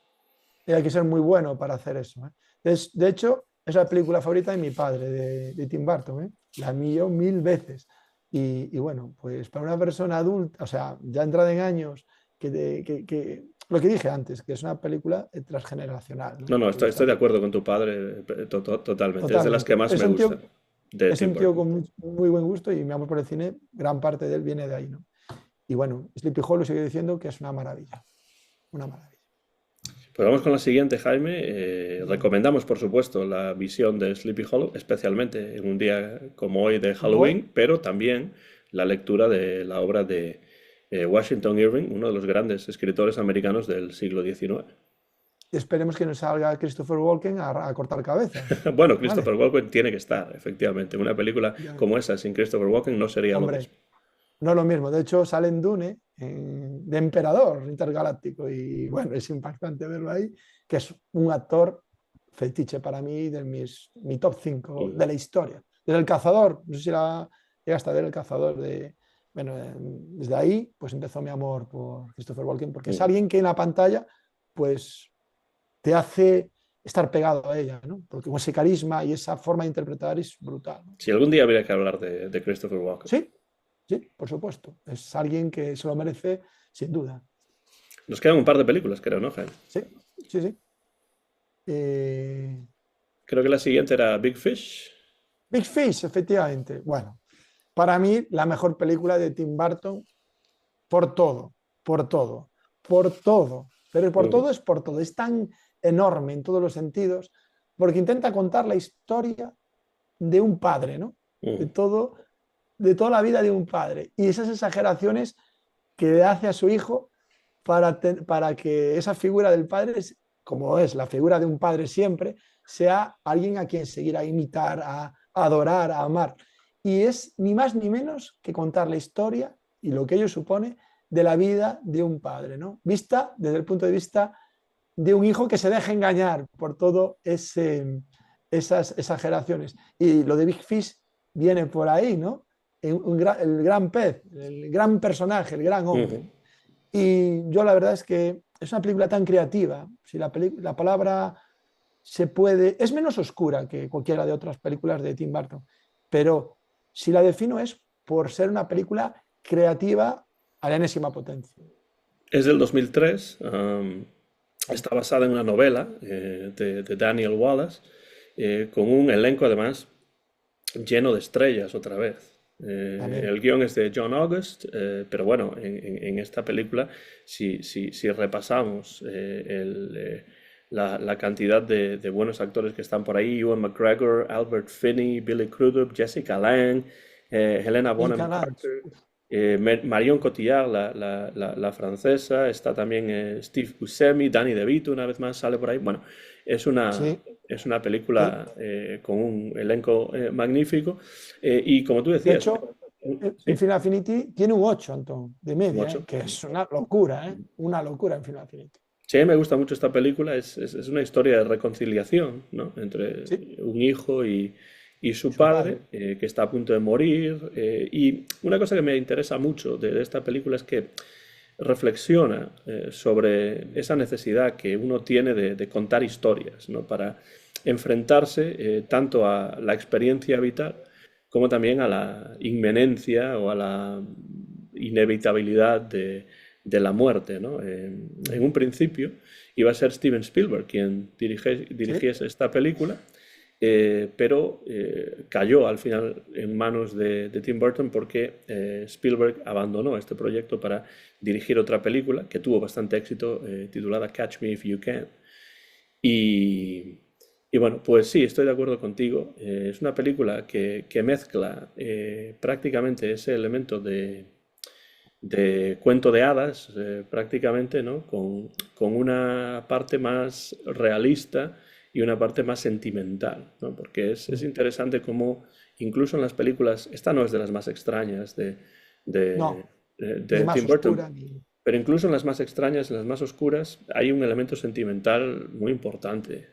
y hay que ser muy bueno para hacer eso. ¿Eh? De hecho, es la película favorita de mi padre, de Tim Burton. ¿Eh? La mío mil veces. Y bueno, pues para una persona adulta, o sea, ya entrada en años, lo que dije antes, que es una película transgeneracional, ¿no? No, no, Que estoy está de acuerdo con tu padre totalmente. Es de las que totalmente. más me gustan de Es Tim un tío Burton. con muy buen gusto y mi amor por el cine, gran parte de él viene de ahí, ¿no? Y bueno, Sleepy Hollow sigue diciendo que es una maravilla, una maravilla. Pues vamos con la siguiente, Jaime. Venga, Recomendamos, por supuesto, la visión de Sleepy Hollow, especialmente en un día como hoy de como hoy, Halloween, pero también la lectura de la obra de Washington Irving, uno de los grandes escritores americanos del siglo XIX. esperemos que nos salga Christopher Walken a cortar cabezas, Bueno, ¿vale? Christopher Walken tiene que estar, efectivamente. Una película Ya, como esa sin Christopher Walken no sería lo hombre, mismo. no es lo mismo. De hecho, sale en Dune de emperador intergaláctico y bueno, es impactante verlo ahí, que es un actor fetiche para mí de mi top 5 Mm. de la historia. Desde El Cazador, no sé si llegaste a ver El Cazador bueno, desde ahí pues empezó mi amor por Christopher Walken, porque es Mm. alguien que en la pantalla pues te hace estar pegado a ella, ¿no? Porque con ese carisma y esa forma de interpretar es brutal, ¿no? Si algún día habría que hablar de Christopher Walken. Sí, sí, por supuesto. Es alguien que se lo merece sin duda. Nos quedan un par de películas, creo, ¿no, Jaime? Sí, sí, sí. Eh, Creo que la siguiente era Big Fish. Big Fish, efectivamente. Bueno, para mí la mejor película de Tim Burton por todo, por todo, por todo. Pero por Ujú, todo es por todo. Es tan enorme en todos los sentidos porque intenta contar la historia de un padre, ¿no? De ujú. todo, de toda la vida de un padre. Y esas exageraciones que le hace a su hijo para que esa figura del padre, como es la figura de un padre siempre, sea alguien a quien seguir, a imitar, a adorar, a amar. Y es ni más ni menos que contar la historia y lo que ello supone de la vida de un padre, ¿no? Vista desde el punto de vista de un hijo que se deja engañar por todo esas exageraciones. Y lo de Big Fish viene por ahí, ¿no? El gran pez, el gran personaje, el gran Ujú. hombre. Y yo la verdad es que es una película tan creativa, si la palabra se puede, es menos oscura que cualquiera de otras películas de Tim Burton, pero si la defino es por ser una película creativa a la enésima potencia. Es del 2003. Sí, Está basada en una novela de Daniel Wallace, con un elenco además lleno de estrellas otra vez. también. El guión es de John August, pero bueno, en esta película, si repasamos la cantidad de buenos actores que están por ahí: Ewan McGregor, Albert Finney, Billy Crudup, Jessica Lange, Helena Y Bonham Calais. Carter, Marion Cotillard, la francesa, está también Steve Buscemi, Danny DeVito una vez más sale por ahí. Bueno, es una, Sí. es una De, película con un elenco magnífico, y como tú de decías, hecho, sí, Infinite Affinity tiene un 8, Antón, de un media, 8. que es una locura, ¿eh? Una locura Infinite Affinity. Sí, me gusta mucho esta película. Es una historia de reconciliación, ¿no? Entre Sí, un hijo y y su su padre, padre. que está a punto de morir. Y una cosa que me interesa mucho de esta película es que reflexiona sobre esa necesidad que uno tiene de contar historias, ¿no? Para enfrentarse tanto a la experiencia vital como también a la inminencia o a la inevitabilidad de la muerte, ¿no? En un principio iba a ser Steven Spielberg quien Sí, dirigiese esta película, pero cayó al final en manos de Tim Burton, porque Spielberg abandonó este proyecto para dirigir otra película que tuvo bastante éxito, titulada Catch Me If You Can. Y, y bueno, pues sí, estoy de acuerdo contigo. Es una película que mezcla prácticamente ese elemento de cuento de hadas, prácticamente, ¿no? Con una parte más realista y una parte más sentimental, ¿no? Porque es interesante cómo incluso en las películas, esta no es de las más extrañas de, no, ni de más Tim Burton, oscura, ni... pero incluso en las más extrañas, en las más oscuras, hay un elemento sentimental muy importante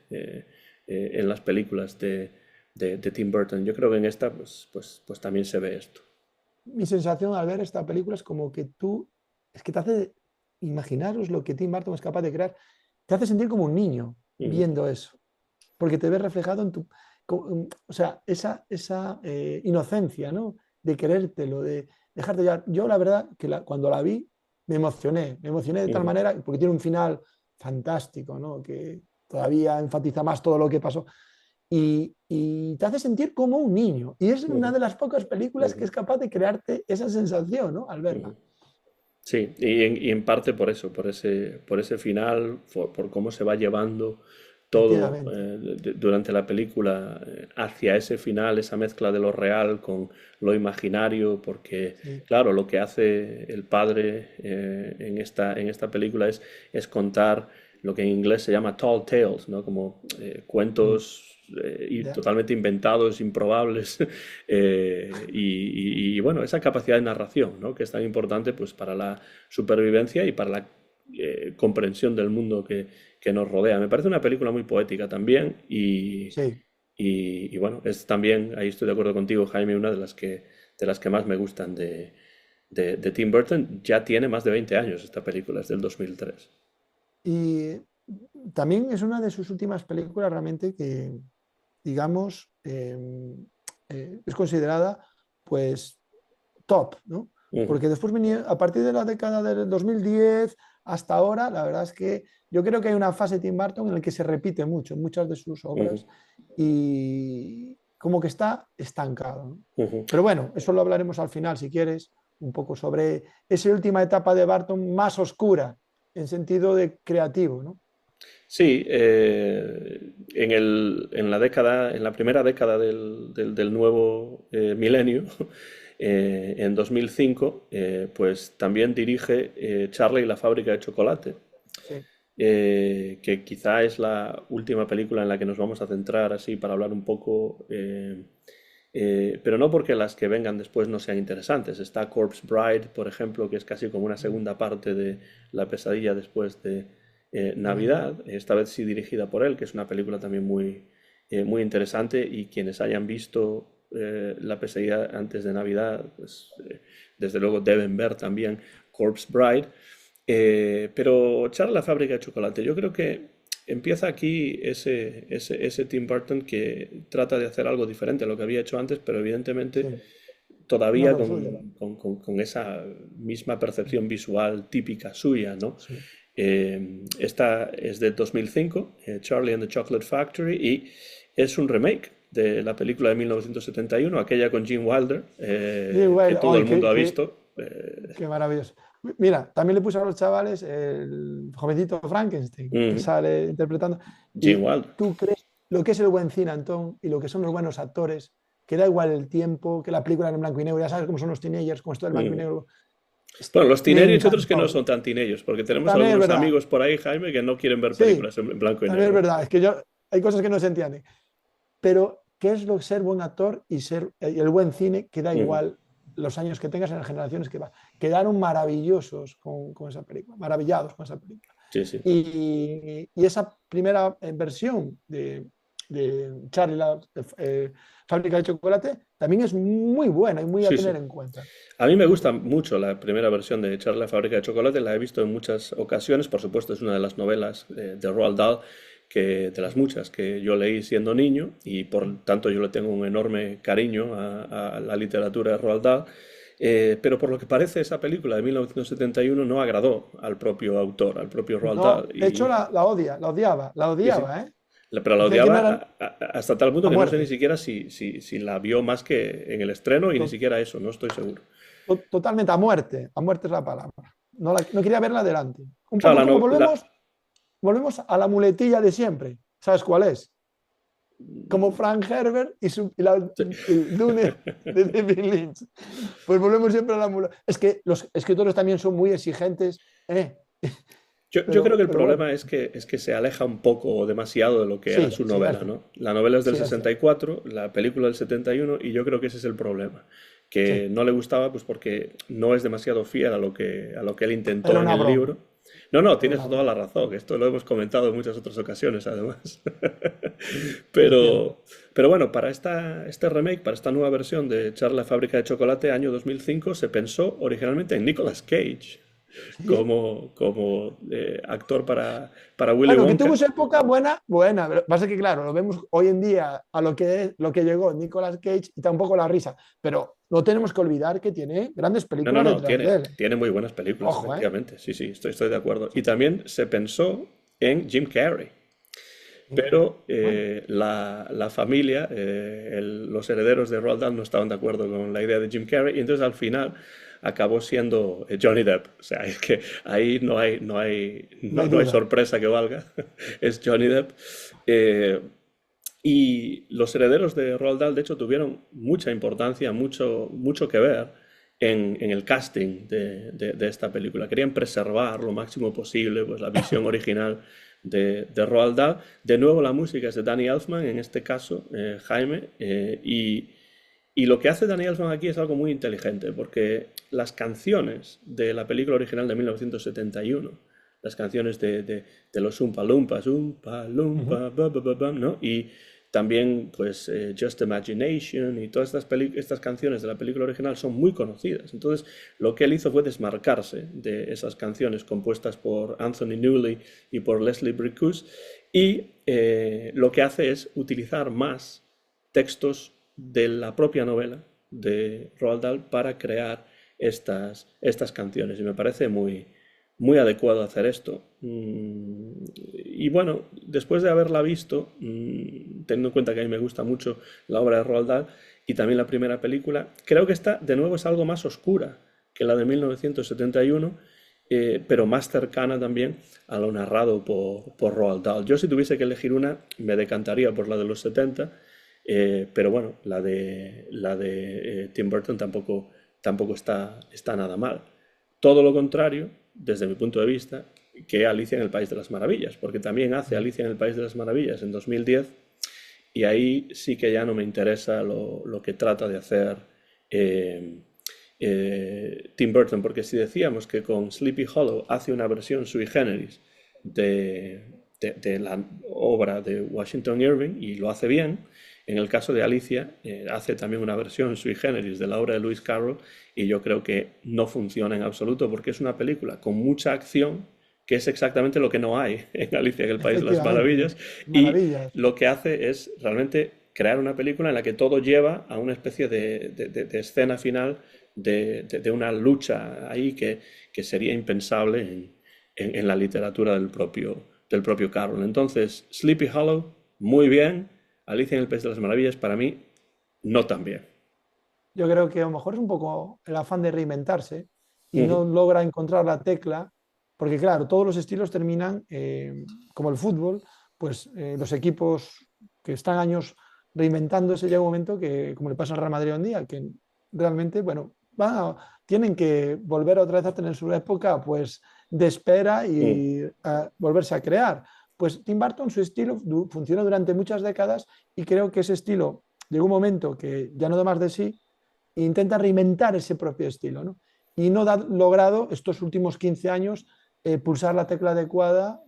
en las películas de Tim Burton. Yo creo que en esta, pues también se ve esto. Mi sensación al ver esta película es como que tú, es que te hace imaginaros lo que Tim Burton es capaz de crear, te hace sentir como un niño Ujú, viendo eso, porque te ves reflejado en tu, o sea, esa inocencia, ¿no? De querértelo, de dejarte llevar. Yo la verdad que cuando la vi me emocioné de tal ujú, manera, porque tiene un final fantástico, ¿no? Que todavía enfatiza más todo lo que pasó y te hace sentir como un niño. Y es una ujú, de las pocas películas que ujú, es capaz de crearte esa sensación, ¿no? Al verla. ujú. Sí, y en parte por eso, por ese final, por cómo se va llevando todo Efectivamente. durante la película, hacia ese final, esa mezcla de lo real con lo imaginario, porque Sí. claro, lo que hace el padre en esta película es contar lo que en inglés se llama tall tales, ¿no? Como Mm. cuentos Ya. totalmente inventados, improbables, y bueno, esa capacidad de narración, ¿no? Que es tan importante, pues, para la supervivencia y para la comprensión del mundo que nos rodea. Me parece una película muy poética también, Sí. y bueno, es también, ahí estoy de acuerdo contigo, Jaime, una de las que más me gustan de Tim Burton. Ya tiene más de 20 años esta película, es del 2003. Y también es una de sus últimas películas realmente que, digamos, es considerada pues top, ¿no? Ujú, Porque después venía, a partir de la década del 2010 hasta ahora, la verdad es que yo creo que hay una fase de Tim Burton en la que se repite mucho en muchas de sus ujú, obras y como que está estancado, ¿no? ujú. Pero bueno, eso lo hablaremos al final, si quieres, un poco sobre esa última etapa de Barton más oscura, en sentido de creativo, ¿no? Sí, en la primera década del nuevo milenio, en 2005, pues también dirige Charlie y la fábrica de chocolate, Sí. que quizá es la última película en la que nos vamos a centrar así para hablar un poco, pero no porque las que vengan después no sean interesantes. Está Corpse Bride, por ejemplo, que es casi como una Mm. segunda parte de La pesadilla después de De Navidad. Navidad, esta vez sí dirigida por él, que es una película también muy interesante, y quienes hayan visto La pesadilla antes de Navidad, pues desde luego deben ver también Corpse Bride. Pero Charlie la fábrica de chocolate, yo creo que empieza aquí ese Tim Burton que trata de hacer algo diferente a lo que había hecho antes, pero evidentemente Sí. no todavía es lo suyo. con esa misma percepción visual típica suya, ¿no? Sí. Esta es de 2005, Charlie and the Chocolate Factory, y es un remake de la película de 1971, aquella con Gene Wilder, Sí, que bueno, todo el ay, mundo ha qué, visto. qué maravilloso. Mira, también le puse a los chavales el jovencito Frankenstein, que Ujú, sale interpretando. Gene ¿Y Wilder. tú crees lo que es el buen cine, Antón, y lo que son los buenos actores? Que da igual el tiempo, que la película era en blanco y negro, ya sabes cómo son los teenagers, cómo es todo el blanco y Ujú. negro. Bueno, los Me teenagers y otros que no encantó. son tan teenagers, porque tenemos También es algunos verdad, amigos por ahí, Jaime, que no quieren ver sí, películas en blanco y también es negro. verdad. Es que yo, hay cosas que no se entienden. Pero, ¿qué es lo que ser buen actor y ser el buen cine? Que da Ujú. igual los años que tengas en las generaciones que va. Quedaron maravillosos con esa película, maravillados con esa película. Sí, sí. Y esa primera versión de Charlie la fábrica de chocolate también es muy buena y muy a Sí, tener sí. en cuenta. A mí me gusta mucho la primera versión de Charlie la fábrica de chocolate, la he visto en muchas ocasiones, por supuesto es una de las novelas de Roald Dahl, de las muchas que yo leí siendo niño y por tanto yo le tengo un enorme cariño a la literatura de Roald Dahl, pero por lo que parece esa película de 1971 no agradó al propio autor, al propio Roald Dahl, No, de hecho la sí, sí. odiaba, ¿eh? Pero la Decía que no odiaba eran hasta tal punto a que no sé ni muerte. siquiera si la vio más que en el estreno y ni siquiera eso, no estoy seguro. Totalmente a muerte es la palabra. No, no quería verla adelante. Un Claro, poco como volvemos a la muletilla de siempre. ¿Sabes cuál es? Como Frank Herbert el Dune de David Lynch. Pues volvemos siempre a la muletilla. Es que los escritores también son muy exigentes, yo creo que el pero bueno, problema es que se aleja un poco o demasiado de lo que era sí, su sí, es novela, cierto. ¿no? La novela es del Sí, es cierto. 64, la película del 71, y yo creo que ese es el problema. Que Sí, no le gustaba pues porque no es demasiado fiel a lo que él era intentó en una el broma. libro. No, no, Era tienes una toda broma. la razón. Esto lo hemos comentado en muchas otras ocasiones, además. Es cierto. Pero bueno, para este remake, para esta nueva versión de Charlie la fábrica de chocolate, año 2005, se pensó originalmente en Nicolas Cage Sí. como actor para Willy Bueno, que Wonka. tuvo su época buena, buena. Pero pasa que, claro, lo vemos hoy en día a lo que llegó Nicolas Cage y tampoco la risa. Pero no tenemos que olvidar que tiene grandes No, no, películas no, detrás de él. tiene muy buenas películas, Ojo, ¿eh? efectivamente. Sí, sí, estoy de acuerdo. Y también se pensó en Jim Carrey. Increíble. Pero la familia, los herederos de Roald Dahl no estaban de acuerdo con la idea de Jim Carrey y entonces al final acabó siendo Johnny Depp. O sea, es que ahí No hay no hay duda. sorpresa que valga. Es Johnny Depp. Eh, y los herederos de Roald Dahl, de hecho, tuvieron mucha importancia, mucho que ver en el casting de esta película. Querían preservar lo máximo posible pues, la visión original de Roald Dahl. De nuevo, la música es de Danny Elfman, en este caso, Jaime, y lo que hace Danny Elfman aquí es algo muy inteligente, porque las canciones de la película original de 1971, las canciones de los Oompa Loompas, Oompa Ujú. Loompa, ba, ba, ba, bam, ¿no? Y también, pues, Just Imagination y todas estas canciones de la película original son muy conocidas. Entonces, lo que él hizo fue desmarcarse de esas canciones compuestas por Anthony Newley y por Leslie Bricusse y lo que hace es utilizar más textos de la propia novela de Roald Dahl para crear estas canciones. Y me parece muy adecuado hacer esto. Y bueno, después de haberla visto, teniendo en cuenta que a mí me gusta mucho la obra de Roald Dahl y también la primera película, creo que esta de nuevo es algo más oscura que la de 1971, pero más cercana también a lo narrado por Roald Dahl. Yo si tuviese que elegir una, me decantaría por la de los 70, pero bueno, la de Tim Burton tampoco está nada mal. Todo lo contrario, desde mi punto de vista, que Alicia en el País de las Maravillas, porque también hace Alicia en el País de las Maravillas en 2010 y ahí sí que ya no me interesa lo que trata de hacer eh, Tim Burton, porque si decíamos que con Sleepy Hollow hace una versión sui generis de la obra de Washington Irving y lo hace bien, en el caso de Alicia hace también una versión sui generis de la obra de Lewis Carroll y yo creo que no funciona en absoluto porque es una película con mucha acción que es exactamente lo que no hay en Alicia en el País de las Efectivamente. Maravillas y Maravillas. lo que hace es realmente crear una película en la que todo lleva a una especie de escena final de una lucha ahí que sería impensable en la literatura del propio Carroll. Entonces, Sleepy Hollow, muy bien. Alicia en el País de las Maravillas, para mí, no tan bien. Yo creo que a lo mejor es un poco el afán de reinventarse y Ujú. no logra encontrar la tecla, porque claro, todos los estilos terminan, como el fútbol, pues los equipos que están años reinventándose, llega un momento que, como le pasa al Real Madrid hoy en día, que realmente, bueno, tienen que volver otra vez a tener su época pues, de espera Mm. y volverse a crear. Pues Tim Burton, su estilo funcionó durante muchas décadas y creo que ese estilo llegó un momento que ya no da más de sí e intenta reinventar ese propio estilo, ¿no? Y no ha logrado estos últimos 15 años pulsar la tecla adecuada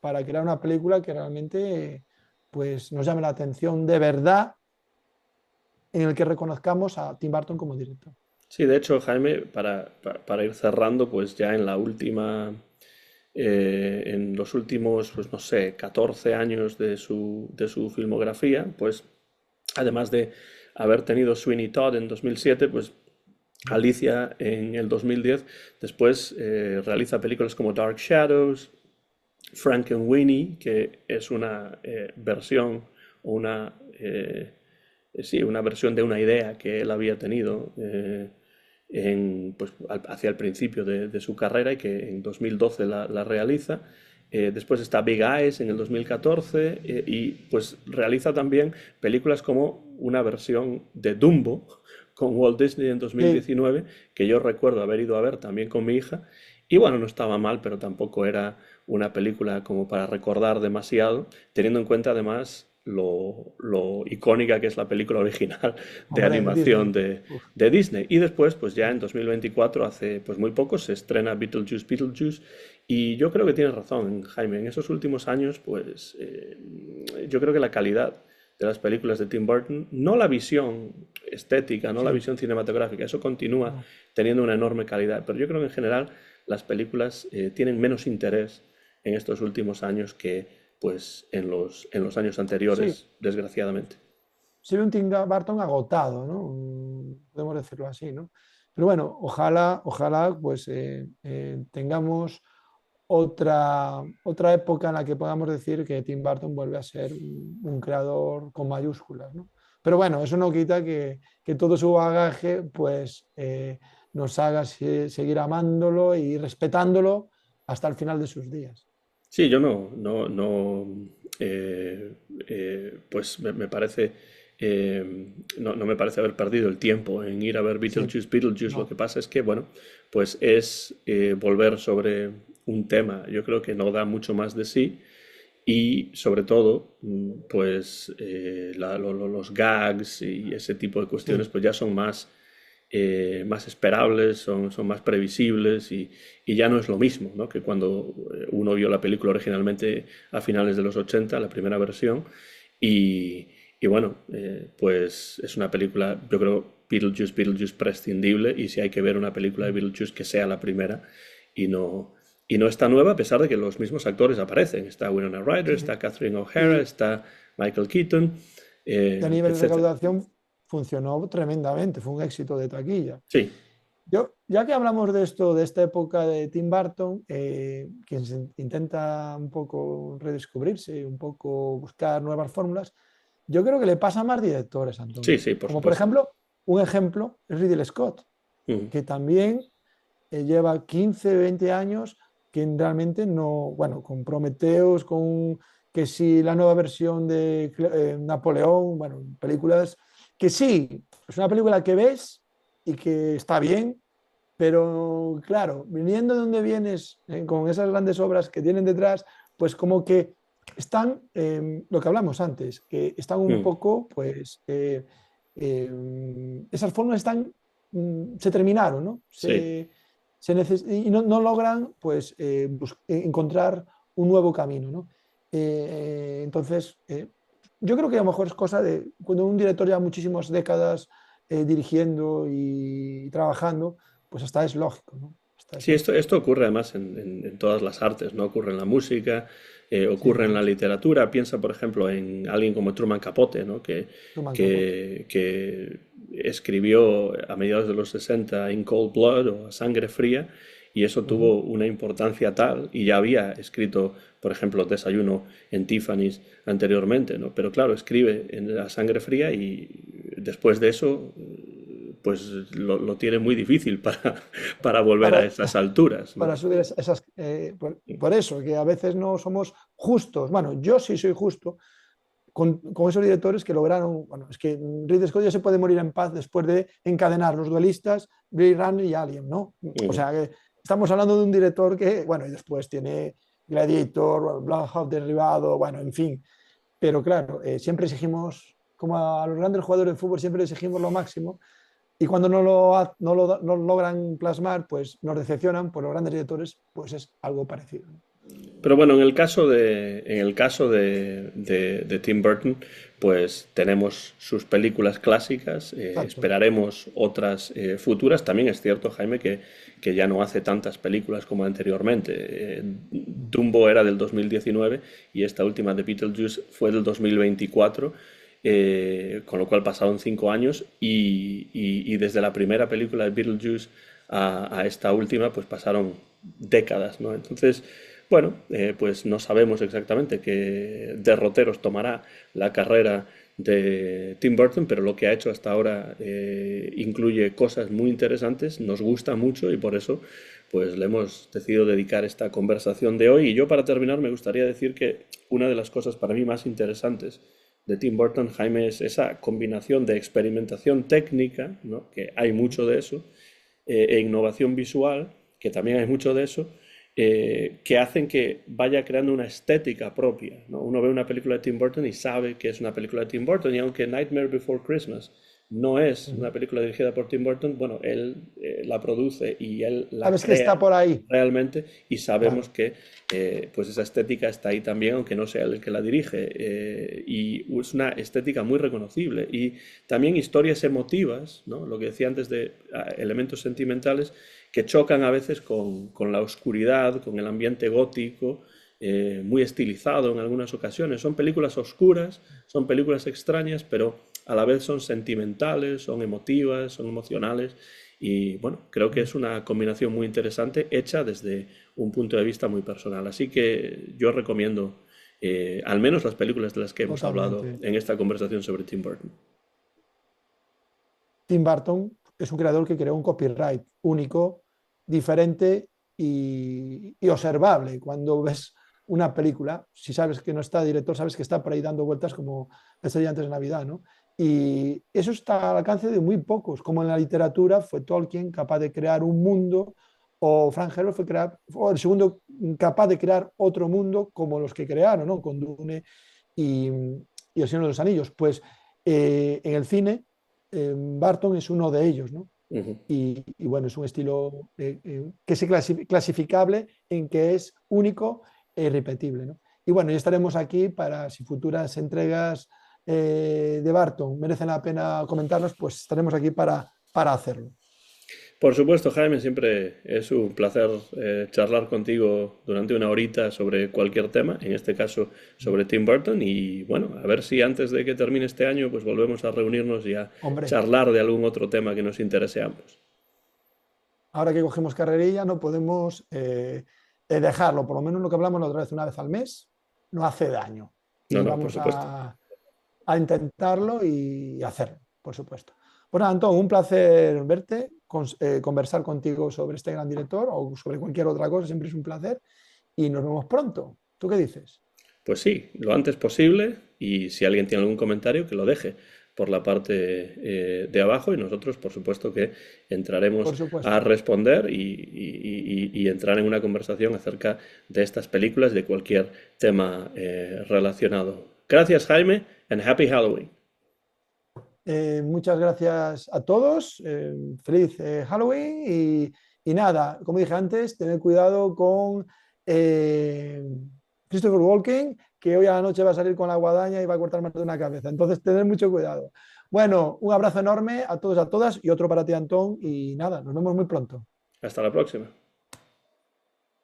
para crear una película que realmente pues, nos llame la atención de verdad, en el que reconozcamos a Tim Burton como director. Sí, de hecho, Jaime, para ir cerrando, pues ya en los últimos, pues no sé, 14 años de su filmografía, pues además de haber tenido Sweeney Todd en 2007, pues Alicia en el 2010, después realiza películas como Dark Shadows, Frankenweenie, que es una versión o sí, una versión de una idea que él había tenido pues, hacia el principio de su carrera y que en 2012 la realiza. Después está Big Eyes en el 2014 y pues realiza también películas como una versión de Dumbo con Walt Disney en Sí, 2019, que yo recuerdo haber ido a ver también con mi hija. Y bueno, no estaba mal, pero tampoco era una película como para recordar demasiado, teniendo en cuenta además lo icónica que es la película original de hombre, de animación Disney. de, Uf. de Disney. Y después, pues ya en 2024, hace pues muy poco, se estrena Beetlejuice. Y yo creo que tienes razón, Jaime. En esos últimos años, pues yo creo que la calidad de las películas de Tim Burton, no la visión estética, no la Sí, visión cinematográfica, eso continúa no. teniendo una enorme calidad, pero yo creo que en general las películas tienen menos interés en estos últimos años que pues en los años Sí, anteriores, desgraciadamente. se ve un Tim Burton agotado, ¿no? Podemos decirlo así, ¿no? Pero bueno, ojalá pues tengamos otra época en la que podamos decir que Tim Burton vuelve a ser un creador con mayúsculas, ¿no? Pero bueno, eso no quita que todo su bagaje pues nos haga seguir amándolo y respetándolo hasta el final de sus días. Sí, yo no, eh, pues me parece, no me parece haber perdido el tiempo en ir a ver Sí, Beetlejuice. Lo no. que pasa es que, bueno, pues es volver sobre un tema. Yo creo que no da mucho más de sí y sobre todo, pues los gags y ese tipo de cuestiones, Sí, pues ya son más esperables, son más previsibles y ya no es lo mismo, ¿no? Que cuando uno vio la película originalmente a finales de los 80, la primera versión, y bueno, pues es una película, yo creo, Beetlejuice prescindible, y si hay que ver una película de Beetlejuice que sea la primera y no, y no está nueva, a pesar de que los mismos actores aparecen. Está Winona Ryder, sí. está Catherine O'Hara, Y, está Michael Keaton, y a nivel de etc. recaudación funcionó tremendamente, fue un éxito de taquilla. Sí, Yo, ya que hablamos de esto, de esta época de Tim Burton, quien intenta un poco redescubrirse, un poco buscar nuevas fórmulas, yo creo que le pasa a más directores, sí, Antonio. sí, por Como por supuesto. ejemplo, un ejemplo es Ridley Scott, Mm. que también lleva 15, 20 años que realmente no, bueno, con Prometheus, con que sí, la nueva versión de Napoleón, bueno, películas que sí, es una película que ves y que está bien, pero claro, viniendo de donde vienes, con esas grandes obras que tienen detrás, pues como que están, lo que hablamos antes, que están un Mm. poco, pues, esas fórmulas están, se terminaron, ¿no? Sí, Y no logran, pues, encontrar un nuevo camino, ¿no? Entonces, yo creo que a lo mejor es cosa de cuando un director lleva muchísimas décadas dirigiendo y trabajando, pues hasta es lógico, ¿no? Sí, esto ocurre además en todas las artes, ¿no? Ocurre en la música, Sí, ocurre en la literatura. Piensa, por ejemplo, en alguien como Truman Capote, ¿no? Truman Capote. Que escribió a mediados de los 60 In Cold Blood o A Sangre Fría, y eso Ujú. tuvo una importancia tal, y ya había escrito, por ejemplo, Desayuno en Tiffany's anteriormente, ¿no? Pero claro, escribe en A Sangre Fría y después de eso, pues lo tiene muy difícil para volver a Para, esas alturas, ¿no? para subir esas, por eso, que a veces no somos justos. Bueno, yo sí soy justo con esos directores que lograron, bueno, es que Ridley Scott ya se puede morir en paz después de encadenar Los Duelistas, Blade Runner y Alien, ¿no? O Ujú. sea, que estamos hablando de un director que, bueno, y después tiene Gladiator, Black Hawk Derribado, bueno, en fin. Pero claro, siempre exigimos, como a los grandes jugadores de fútbol, siempre exigimos lo máximo y cuando no lo logran plasmar, pues nos decepcionan, pues los grandes directores, pues es algo parecido. Pero bueno, en el caso de Tim Burton, pues tenemos sus películas clásicas, Exacto. esperaremos otras futuras. También es cierto, Jaime, que ya no hace tantas películas como anteriormente. Dumbo era del 2019 y esta última de Beetlejuice fue del 2024, con lo cual pasaron 5 años y desde la primera película de Beetlejuice a esta última, pues pasaron décadas, ¿no? Entonces, bueno, pues no sabemos exactamente qué derroteros tomará la carrera de Tim Burton, pero lo que ha hecho hasta ahora incluye cosas muy interesantes, nos gusta mucho y por eso pues le hemos decidido dedicar esta conversación de hoy. Y yo para terminar me gustaría decir que una de las cosas para mí más interesantes de Tim Burton, Jaime, es esa combinación de experimentación técnica, ¿no? Que hay mucho de eso, e innovación visual, que también hay mucho de eso, que hacen que vaya creando una estética propia, ¿no? Uno ve una película de Tim Burton y sabe que es una película de Tim Burton, y aunque Nightmare Before Christmas no es una película dirigida por Tim Burton, bueno, él la produce y él la Sabes que está crea por ahí, realmente, y sabemos claro. que pues esa estética está ahí también, aunque no sea él el que la dirige, y es una estética muy reconocible y también historias emotivas, ¿no? Lo que decía antes de elementos sentimentales que chocan a veces con la oscuridad, con el ambiente gótico, muy estilizado en algunas ocasiones. Son películas oscuras, son películas extrañas, pero a la vez son sentimentales, son emotivas, son emocionales. Y bueno, creo que es una combinación muy interesante, hecha desde un punto de vista muy personal. Así que yo recomiendo al menos las películas de las que hemos hablado Totalmente. en esta conversación sobre Tim Burton. Tim Burton es un creador que creó un copyright único, diferente y observable. Cuando ves una película, si sabes que no está director, sabes que está por ahí dando vueltas como Estrella antes de Navidad, ¿no? Y eso está al alcance de muy pocos, como en la literatura fue Tolkien capaz de crear un mundo, o Frank Herbert fue el segundo capaz de crear otro mundo como los que crearon, ¿no? Con Dune y, y El Señor de los Anillos. Pues en el cine Barton es uno de ellos, ¿no? Ujú. Y bueno, es un estilo que es clasificable en que es único e irrepetible, ¿no? Y bueno, ya estaremos aquí para si futuras entregas de Barton merecen la pena comentarlas, pues estaremos aquí para hacerlo. Por supuesto, Jaime, siempre es un placer charlar contigo durante una horita sobre cualquier tema, en este caso sobre Tim Burton, y bueno, a ver si antes de que termine este año pues volvemos a reunirnos y a Hombre, charlar de algún otro tema que nos interese a ambos. ahora que cogemos carrerilla no podemos dejarlo, por lo menos lo que hablamos la otra vez una vez al mes, no hace daño. No, Y no, por vamos supuesto. a intentarlo y hacerlo, por supuesto. Bueno, Antón, un placer verte, conversar contigo sobre este gran director o sobre cualquier otra cosa, siempre es un placer y nos vemos pronto. ¿Tú qué dices? Pues sí, lo antes posible, y si alguien tiene algún comentario, que lo deje por la parte de abajo, y nosotros, por supuesto, que entraremos Por a supuesto. responder y entrar en una conversación acerca de estas películas, de cualquier tema relacionado. Gracias, Jaime, and happy Halloween. Muchas gracias a todos, feliz Halloween y nada, como dije antes, tener cuidado con eh, Christopher Walken, que hoy a la noche va a salir con la guadaña y va a cortar más de una cabeza. Entonces, tener mucho cuidado. Bueno, un abrazo enorme a todos, a todas y otro para ti, Antón. Y nada, nos vemos muy pronto. Hasta la próxima.